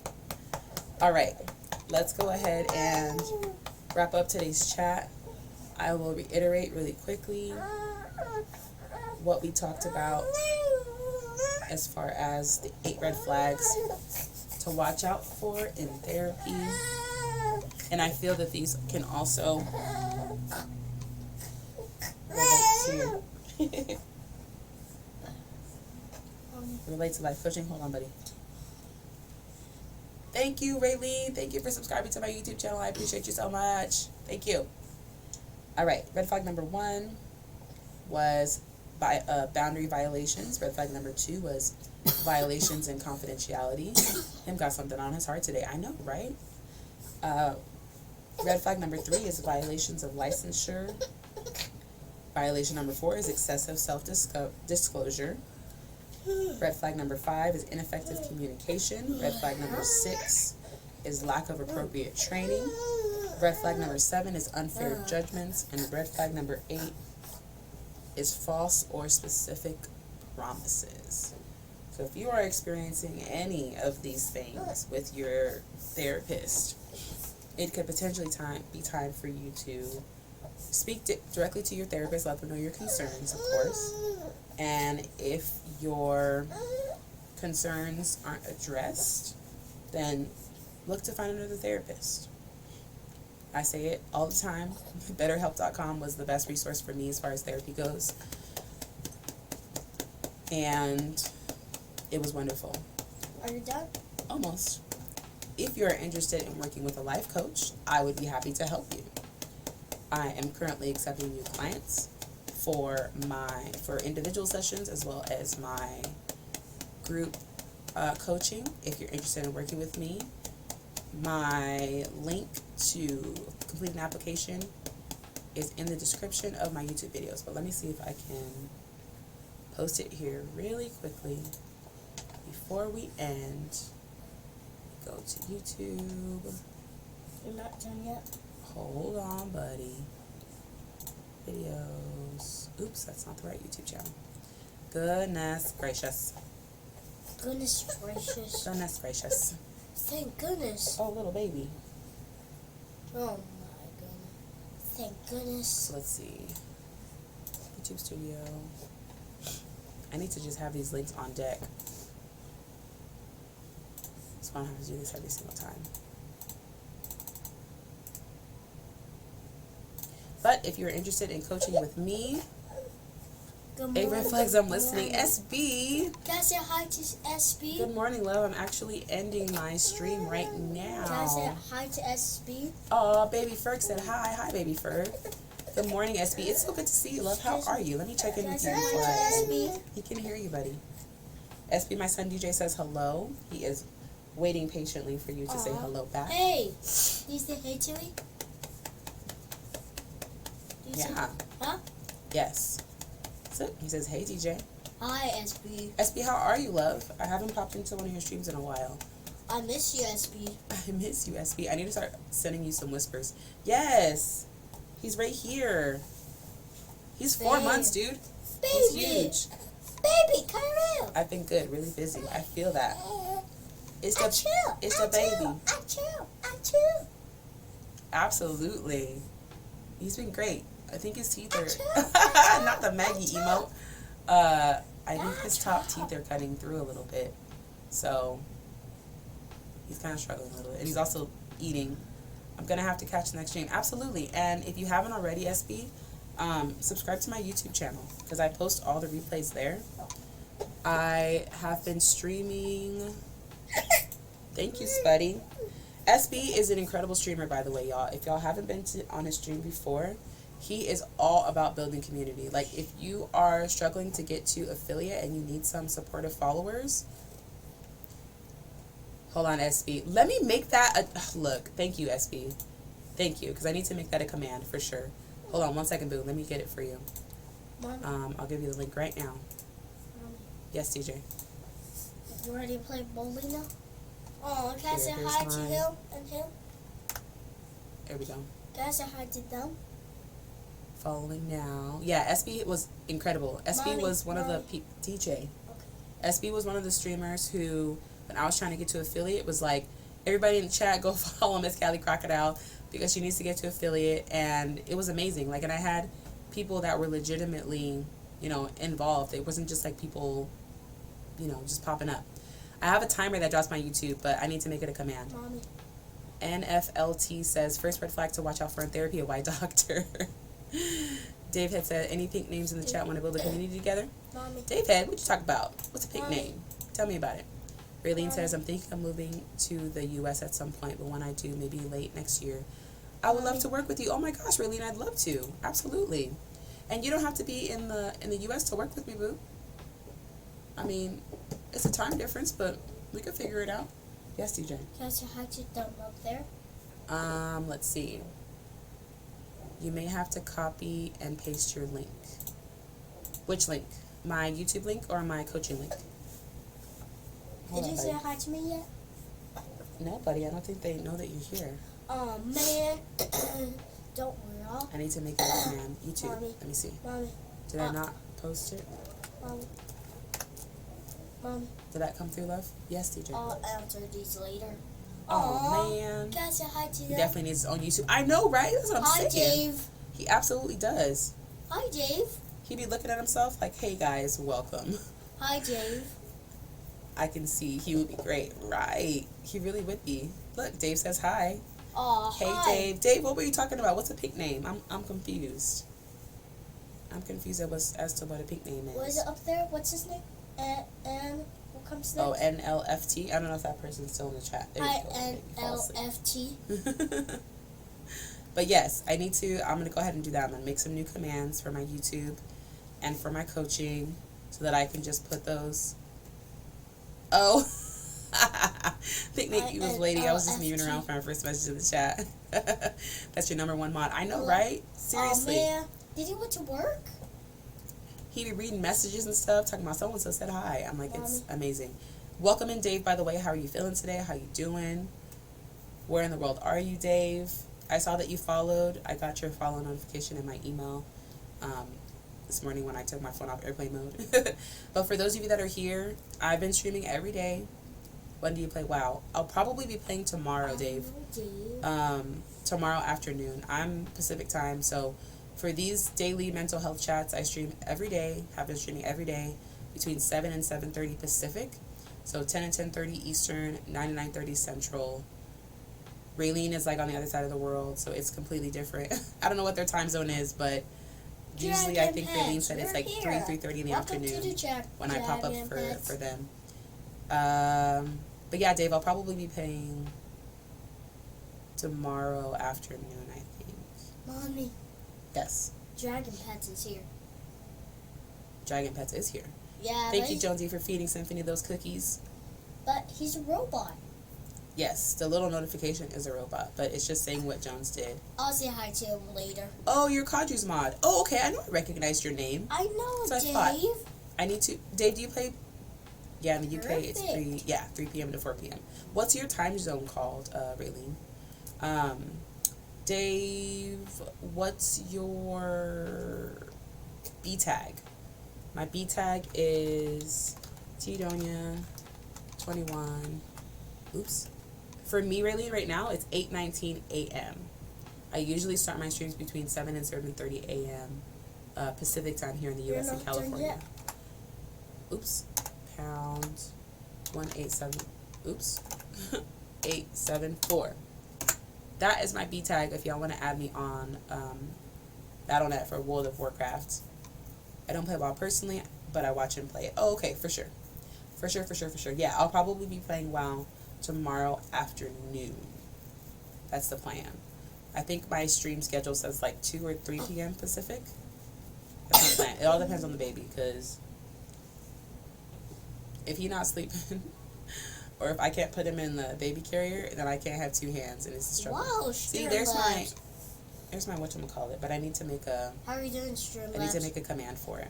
[SPEAKER 1] Alright, let's go ahead and wrap up today's chat. I will reiterate really quickly what we talked about as far as the 8 red flags to watch out for in therapy. And I feel that these can also relate to life coaching. Hold on, buddy. Thank you, Raylene. Thank you for subscribing to my YouTube channel. I appreciate you so much. Thank you. All right, red flag number 1 was boundary violations. Red flag number 2 was violations and confidentiality. Him got something on his heart today. I know, right? Red flag number 3 is violations of licensure. Violation number 4 is excessive self-disclosure. Red flag number 5 is ineffective communication. Red flag number 6 is lack of appropriate training. Red flag number 7 is unfair judgments. And red flag number 8 is false or specific promises. So if you are experiencing any of these things with your therapist, it could potentially be time for you to speak directly to your therapist, let them know your concerns, of course. And if your concerns aren't addressed, then look to find another therapist. I say it all the time. BetterHelp.com was the best resource for me as far as therapy goes. And it was wonderful.
[SPEAKER 3] Are you done?
[SPEAKER 1] Almost. If you're interested in working with a life coach, I would be happy to help you. I am currently accepting new clients for individual sessions as well as my group coaching. If you're interested in working with me, My link to complete an application is in the description of my YouTube videos. But let me see if I can post it here really quickly before we end. Go to YouTube.
[SPEAKER 3] You're not done yet.
[SPEAKER 1] Hold on, buddy. Videos. Oops, that's not the right YouTube channel. Goodness gracious.
[SPEAKER 3] Goodness gracious.
[SPEAKER 1] Goodness gracious.
[SPEAKER 3] Thank goodness.
[SPEAKER 1] Oh, little baby.
[SPEAKER 3] Oh my goodness. Thank goodness.
[SPEAKER 1] So let's see. YouTube Studio. I need to just have these links on deck, so I don't have to do this every single time. But if you're interested in coaching with me,
[SPEAKER 3] Good
[SPEAKER 1] hey,
[SPEAKER 3] morning.
[SPEAKER 1] red flags, I'm
[SPEAKER 3] Good
[SPEAKER 1] listening.
[SPEAKER 3] morning.
[SPEAKER 1] SB.
[SPEAKER 3] Can I say hi to SB?
[SPEAKER 1] Good morning, love. I'm actually ending my stream right
[SPEAKER 3] Can I say
[SPEAKER 1] now.
[SPEAKER 3] hi to SB?
[SPEAKER 1] Oh, baby Ferg said hi. Hi, baby Ferg. Good morning, SB. It's so good to see you, love. How are you? Let me check in
[SPEAKER 3] Can I
[SPEAKER 1] with
[SPEAKER 3] say
[SPEAKER 1] you
[SPEAKER 3] hi
[SPEAKER 1] before I
[SPEAKER 3] to
[SPEAKER 1] end.
[SPEAKER 3] SB?
[SPEAKER 1] He can hear you, buddy. SB, my son DJ says hello. He is waiting patiently for you to say
[SPEAKER 3] Aw.
[SPEAKER 1] hello back.
[SPEAKER 3] Hey, do you say hey to me? Do you say-
[SPEAKER 1] Yeah.
[SPEAKER 3] Huh?
[SPEAKER 1] Yes. So he says, hey, DJ.
[SPEAKER 3] Hi, SB.
[SPEAKER 1] SB, how are you, love? I haven't popped into one of your streams in a while.
[SPEAKER 3] I miss you, SB.
[SPEAKER 1] I miss you, SB. I need to start sending you some whispers. Yes. He's right here. He's 4
[SPEAKER 3] Babe.
[SPEAKER 1] months, dude.
[SPEAKER 3] Baby.
[SPEAKER 1] He's huge.
[SPEAKER 3] Baby, come here.
[SPEAKER 1] I've been good, really busy. I feel that. It's the
[SPEAKER 3] Achoo,
[SPEAKER 1] it's the baby.
[SPEAKER 3] Achoo, achoo.
[SPEAKER 1] Absolutely. He's been great. I think his teeth are
[SPEAKER 3] Achoo.
[SPEAKER 1] not the Maggie emote. I think his top teeth are cutting through a little bit. So he's kind of struggling a little bit. And he's also eating. I'm gonna have to catch the next stream. Absolutely. And if you haven't already, SB, subscribe to my YouTube channel because I post all the replays there. I have been streaming. Thank you, Spuddy. SB is an incredible streamer, by the way, y'all. If y'all haven't been on his stream before, he is all about building community. Like, if you are struggling to get to affiliate and you need some supportive followers, hold on, SB. Let me make that a look. Thank you, SB. Thank you, because I need to make that a command for sure. Hold on 1 second, boo. Let me get it for you.
[SPEAKER 3] Mom,
[SPEAKER 1] I'll give you the link right now. Yes, DJ.
[SPEAKER 3] you ready to play bowling now? Oh, can I say
[SPEAKER 1] Here's
[SPEAKER 3] hi to
[SPEAKER 1] mine.
[SPEAKER 3] him and him?
[SPEAKER 1] There we go.
[SPEAKER 3] Can I say hi to them?
[SPEAKER 1] Following now. Yeah, SB was incredible. SB
[SPEAKER 3] Mommy,
[SPEAKER 1] was one of the
[SPEAKER 3] Mommy.
[SPEAKER 1] DJ.
[SPEAKER 3] Okay.
[SPEAKER 1] SB was one of the streamers who, when I was trying to get to affiliate, was like, everybody in the chat, go follow Miss Callie Crocodile because she needs to get to affiliate. And it was amazing. Like, and I had people that were legitimately, you know, involved. It wasn't just like people, you know, just popping up. I have a timer that drops my YouTube, but I need to make it a command.
[SPEAKER 3] Mommy.
[SPEAKER 1] NFLT says, first red flag to watch out for in therapy, a white doctor. Dave had said, any pink names in the chat want to build a community together?
[SPEAKER 3] Mommy.
[SPEAKER 1] Dave Head, what you talk about? What's a pink
[SPEAKER 3] Mommy.
[SPEAKER 1] name? Tell me about it. Raylene
[SPEAKER 3] Mommy.
[SPEAKER 1] says, I'm thinking of moving to the U.S. at some point, but when I do, maybe late next year. I would love
[SPEAKER 3] Mommy.
[SPEAKER 1] to work with you. Oh my gosh, Raylene, I'd love to. Absolutely. And you don't have to be in the U.S. to work with me, boo. I mean, it's a time difference, but we could figure it out. Yes, DJ.
[SPEAKER 3] Can I say hi to them up there?
[SPEAKER 1] Let's see. You may have to copy and paste your link. Which link? My YouTube link or my coaching link? Hold
[SPEAKER 3] Did
[SPEAKER 1] on,
[SPEAKER 3] you say
[SPEAKER 1] buddy.
[SPEAKER 3] hi to me yet?
[SPEAKER 1] No, buddy. I don't think they know that you're here.
[SPEAKER 3] Oh, man. Don't worry, y'all.
[SPEAKER 1] I need to make it a command. YouTube.
[SPEAKER 3] Mommy.
[SPEAKER 1] Let me see.
[SPEAKER 3] Mommy.
[SPEAKER 1] Did I not post it?
[SPEAKER 3] Mommy. Mommy.
[SPEAKER 1] Did that come through, love? Yes, DJ.
[SPEAKER 3] I'll answer these later.
[SPEAKER 1] Oh,
[SPEAKER 3] Aw.
[SPEAKER 1] man.
[SPEAKER 3] Can I say hi to
[SPEAKER 1] He
[SPEAKER 3] them?
[SPEAKER 1] definitely needs his own YouTube. I know, right? That's what I'm
[SPEAKER 3] Hi,
[SPEAKER 1] saying.
[SPEAKER 3] Dave.
[SPEAKER 1] He absolutely does.
[SPEAKER 3] Hi, Dave.
[SPEAKER 1] He'd be looking at himself like, hey, guys, welcome.
[SPEAKER 3] Hi, Dave.
[SPEAKER 1] I can see he would be great, right? He really would be. Look, Dave says hi.
[SPEAKER 3] Aw,
[SPEAKER 1] Hey,
[SPEAKER 3] hi.
[SPEAKER 1] Dave. Dave, what were you talking about? What's a pink name? I'm confused. I'm confused as to what a pink name is.
[SPEAKER 3] What is it up there? What's his name? And what comes next?
[SPEAKER 1] Oh, NLFT. I don't know if that person's still in the chat. There you go. Maybe fall asleep.
[SPEAKER 3] INLFT.
[SPEAKER 1] But yes, I'm going to go ahead and do that. I'm going to make some new commands for my YouTube and for my coaching so that I can just put those. Oh. Picnic, you was lady. I was just moving around from my first message in the chat. That's your #1 mod. I know, right? Seriously.
[SPEAKER 3] Oh, man. Did he went to work?
[SPEAKER 1] He be reading messages and stuff, talking about someone so said hi. I'm like, it's
[SPEAKER 3] Mommy.
[SPEAKER 1] amazing. Welcome in, Dave, by the way. How are you feeling today? How you doing? Where in the world are you, Dave? I saw that you followed. I got your follow notification in my email this morning when I took my phone off airplane mode. But for those of you that are here, I've been streaming every day. When do you play WoW? I'll probably be playing tomorrow, Dave. Tomorrow afternoon. I'm Pacific time, so for these daily mental health chats, I stream every day. Have been streaming every day between 7 and 7:30 Pacific. So 10 and 10:30 Eastern, 9 and 9:30 Central. Raylene is like on the other side of the world, so it's completely different. I don't know what their time zone is, but usually I think Raylene said it's like 3:30 in the afternoon when I pop up for them. But yeah, Dave, I'll probably be playing tomorrow afternoon, I think.
[SPEAKER 3] Mommy,
[SPEAKER 1] Yes,
[SPEAKER 3] Dragon Pets is here.
[SPEAKER 1] Dragon Pets is here.
[SPEAKER 3] Yeah,
[SPEAKER 1] Thank you, Jonesy, for feeding Symphony those cookies.
[SPEAKER 3] but he's a robot.
[SPEAKER 1] Yes, the little notification is a robot, but it's just saying what Jones did.
[SPEAKER 3] I'll say hi to him later.
[SPEAKER 1] Oh, you're Kaju's mod. Oh, okay, I know I recognized your name.
[SPEAKER 3] I know,
[SPEAKER 1] So I
[SPEAKER 3] Dave.
[SPEAKER 1] thought- I need to... Dave, do you play... Yeah, in the UK, it's
[SPEAKER 3] Perfect.
[SPEAKER 1] 3 p.m. to 4 p.m. What's your time zone called, Raylene? Dave, what's your B tag? My B tag is Doña 21. Oops. For me, Raylene, right now, it's 8:19 a.m. I usually start my streams between 7 and 7:30 a.m. Pacific time here in the U.S. and California. Oops. Pound 187. Oops. 874. That is my B tag if y'all want to add me on Battle.net for World of Warcraft. I don't play WoW personally, but I watch and play it. Oh, okay, for sure. For sure. Yeah, I'll probably be playing WoW tomorrow afternoon. That's the plan. I think my stream schedule says like 2 or 3 p.m. Pacific. That's my plan. It all depends on the baby, because if he's not sleeping, or if I can't put him in the baby carrier, then I can't have 2 hands, and it's a struggle.
[SPEAKER 3] Wow,
[SPEAKER 1] See, there's my whatchamacallit, but I need to make a...
[SPEAKER 3] How are you doing, Streamlabs?
[SPEAKER 1] I need to make a command for it.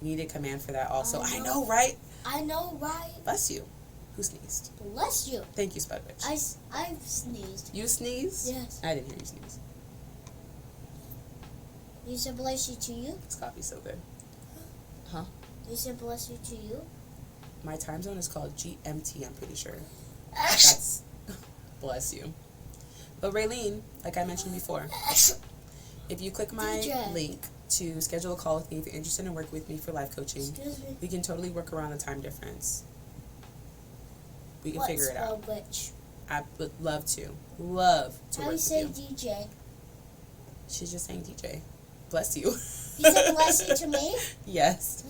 [SPEAKER 1] Need a command for that also. I
[SPEAKER 3] know.
[SPEAKER 1] know, right?
[SPEAKER 3] I know, right?
[SPEAKER 1] Bless you. Who sneezed?
[SPEAKER 3] Bless you.
[SPEAKER 1] Thank you, Spudwitch.
[SPEAKER 3] I've sneezed.
[SPEAKER 1] You sneezed?
[SPEAKER 3] Yes.
[SPEAKER 1] I didn't hear you sneeze.
[SPEAKER 3] You said bless you to you?
[SPEAKER 1] This coffee's so good.
[SPEAKER 3] You said bless you to you?
[SPEAKER 1] My time zone is called GMT, I'm pretty sure. That's... Bless you. But Raylene, like I mentioned before, if you click my
[SPEAKER 3] DJ.
[SPEAKER 1] link to schedule a call with me if you're interested in working with me for life coaching,
[SPEAKER 3] Excuse me.
[SPEAKER 1] we can totally work around the time difference. We can figure it out.
[SPEAKER 3] Which?
[SPEAKER 1] I would love to. Love to
[SPEAKER 3] How
[SPEAKER 1] work
[SPEAKER 3] you
[SPEAKER 1] with
[SPEAKER 3] say
[SPEAKER 1] you.
[SPEAKER 3] DJ?
[SPEAKER 1] She's just saying DJ. Bless you.
[SPEAKER 3] You said bless you to me?
[SPEAKER 1] Yes.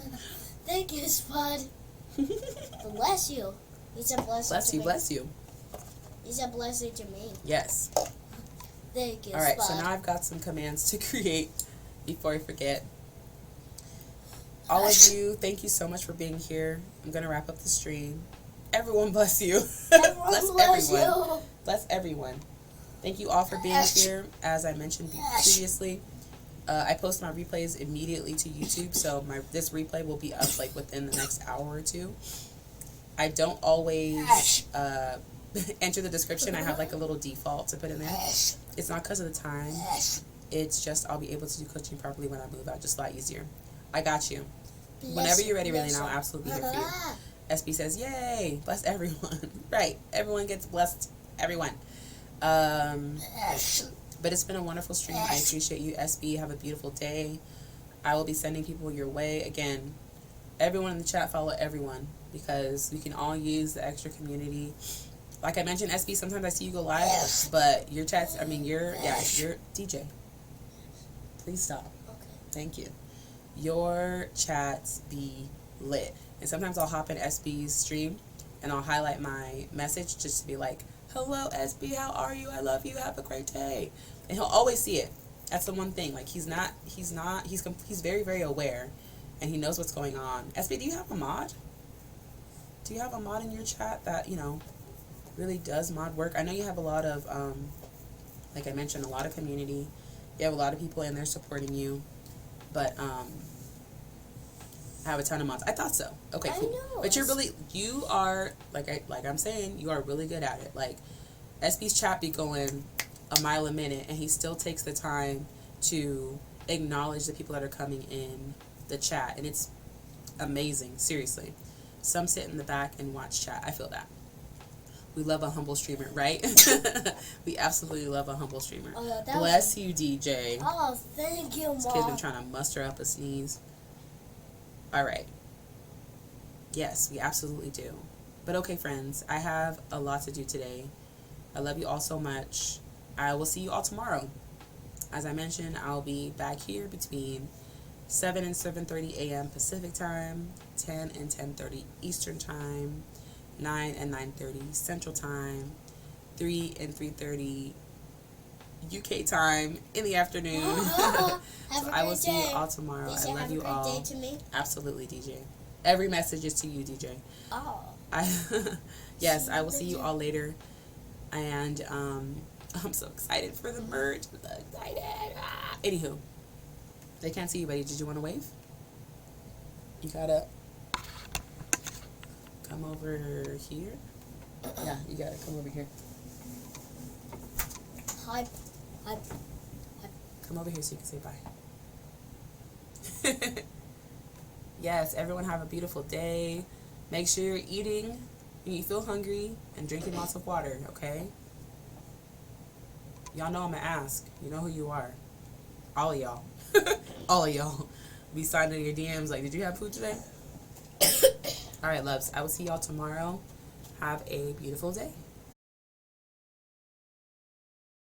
[SPEAKER 3] Thank you, Spud. Bless you. You said bless you
[SPEAKER 1] Bless
[SPEAKER 3] to
[SPEAKER 1] you,
[SPEAKER 3] me.
[SPEAKER 1] bless you.
[SPEAKER 3] You said bless you to me.
[SPEAKER 1] Yes.
[SPEAKER 3] Thank you,
[SPEAKER 1] Alright,
[SPEAKER 3] Spud.
[SPEAKER 1] so now I've got some commands to create before I forget. All of you, thank you so much for being here. I'm going to wrap up the stream. Everyone bless you.
[SPEAKER 3] Everyone
[SPEAKER 1] bless
[SPEAKER 3] bless
[SPEAKER 1] everyone.
[SPEAKER 3] you.
[SPEAKER 1] Bless everyone. Thank you all for being here. As I mentioned previously, I post my replays immediately to YouTube, so this replay will be up like within the next hour or two. I don't always enter the description. I have like a little default to put in there. It's not because of the time. It's just I'll be able to do coaching properly when I move out, just a lot easier. I got you. Whenever you're ready, Raylene, I'll absolutely be here for you. SB says, yay, bless everyone. Right, everyone gets blessed, everyone. But it's been a wonderful stream. I appreciate you, SB. Have a beautiful day. I will be sending people your way. Again, everyone in the chat, follow everyone, because we can all use the extra community. Like I mentioned, SB, sometimes I see you go live, but your chats, you're DJ. Please stop.
[SPEAKER 3] Okay.
[SPEAKER 1] Thank you. Your chats be lit. And sometimes I'll hop in SB's stream and I'll highlight my message just to be like, hello SB, how are you? I love you. Have a great day. And he'll always see it. That's the one thing. Like he's very, very aware and he knows what's going on. SB, do you have a mod? Do you have a mod in your chat that, really does mod work. I know you have a lot of, like I mentioned, a lot of community. You have a lot of people in there supporting you. But, I have a ton of mods. I thought so. Okay, cool.
[SPEAKER 3] I know.
[SPEAKER 1] But you are, like I'm saying, you are really good at it. Like, SB's chat be going a mile a minute, and he still takes the time to acknowledge the people that are coming in the chat, and it's amazing, seriously. Some sit in the back and watch chat. I feel that. We love a humble streamer, right? We absolutely love a humble streamer.
[SPEAKER 3] Oh,
[SPEAKER 1] Bless you, DJ.
[SPEAKER 3] Oh, thank you,
[SPEAKER 1] This kid's been
[SPEAKER 3] Mom.
[SPEAKER 1] trying to muster up a sneeze. Alright. Yes, we absolutely do. But okay, friends, I have a lot to do today. I love you all so much. I will see you all tomorrow. As I mentioned, I'll be back here between 7 and 7:30 a.m. Pacific time, 10 and 10:30 Eastern time, 9 and 9:30 Central time, 3 and 3:30 UK time in the afternoon.
[SPEAKER 3] Have
[SPEAKER 1] So
[SPEAKER 3] a
[SPEAKER 1] I will
[SPEAKER 3] great
[SPEAKER 1] see you
[SPEAKER 3] day.
[SPEAKER 1] all tomorrow.
[SPEAKER 3] Please
[SPEAKER 1] I love
[SPEAKER 3] have
[SPEAKER 1] you
[SPEAKER 3] a great
[SPEAKER 1] all.
[SPEAKER 3] day to me.
[SPEAKER 1] Absolutely, DJ. Every message is to you, DJ.
[SPEAKER 3] Oh.
[SPEAKER 1] Yes, I will see you all later. And I'm so excited for the merch. I'm so excited. Anywho, they can't see you, buddy. Did you want to wave? You gotta come over here. Yeah, you gotta come over here.
[SPEAKER 3] Hi. Hi.
[SPEAKER 1] Come over here so you can say bye. Yes, everyone have a beautiful day. Make sure you're eating when you feel hungry and drinking lots of water, okay? Y'all know I'm gonna ask. You know who you are. All of y'all. All of y'all. Be signing your DMs like, did you have food today? Alright, loves. I will see y'all tomorrow. Have a beautiful day.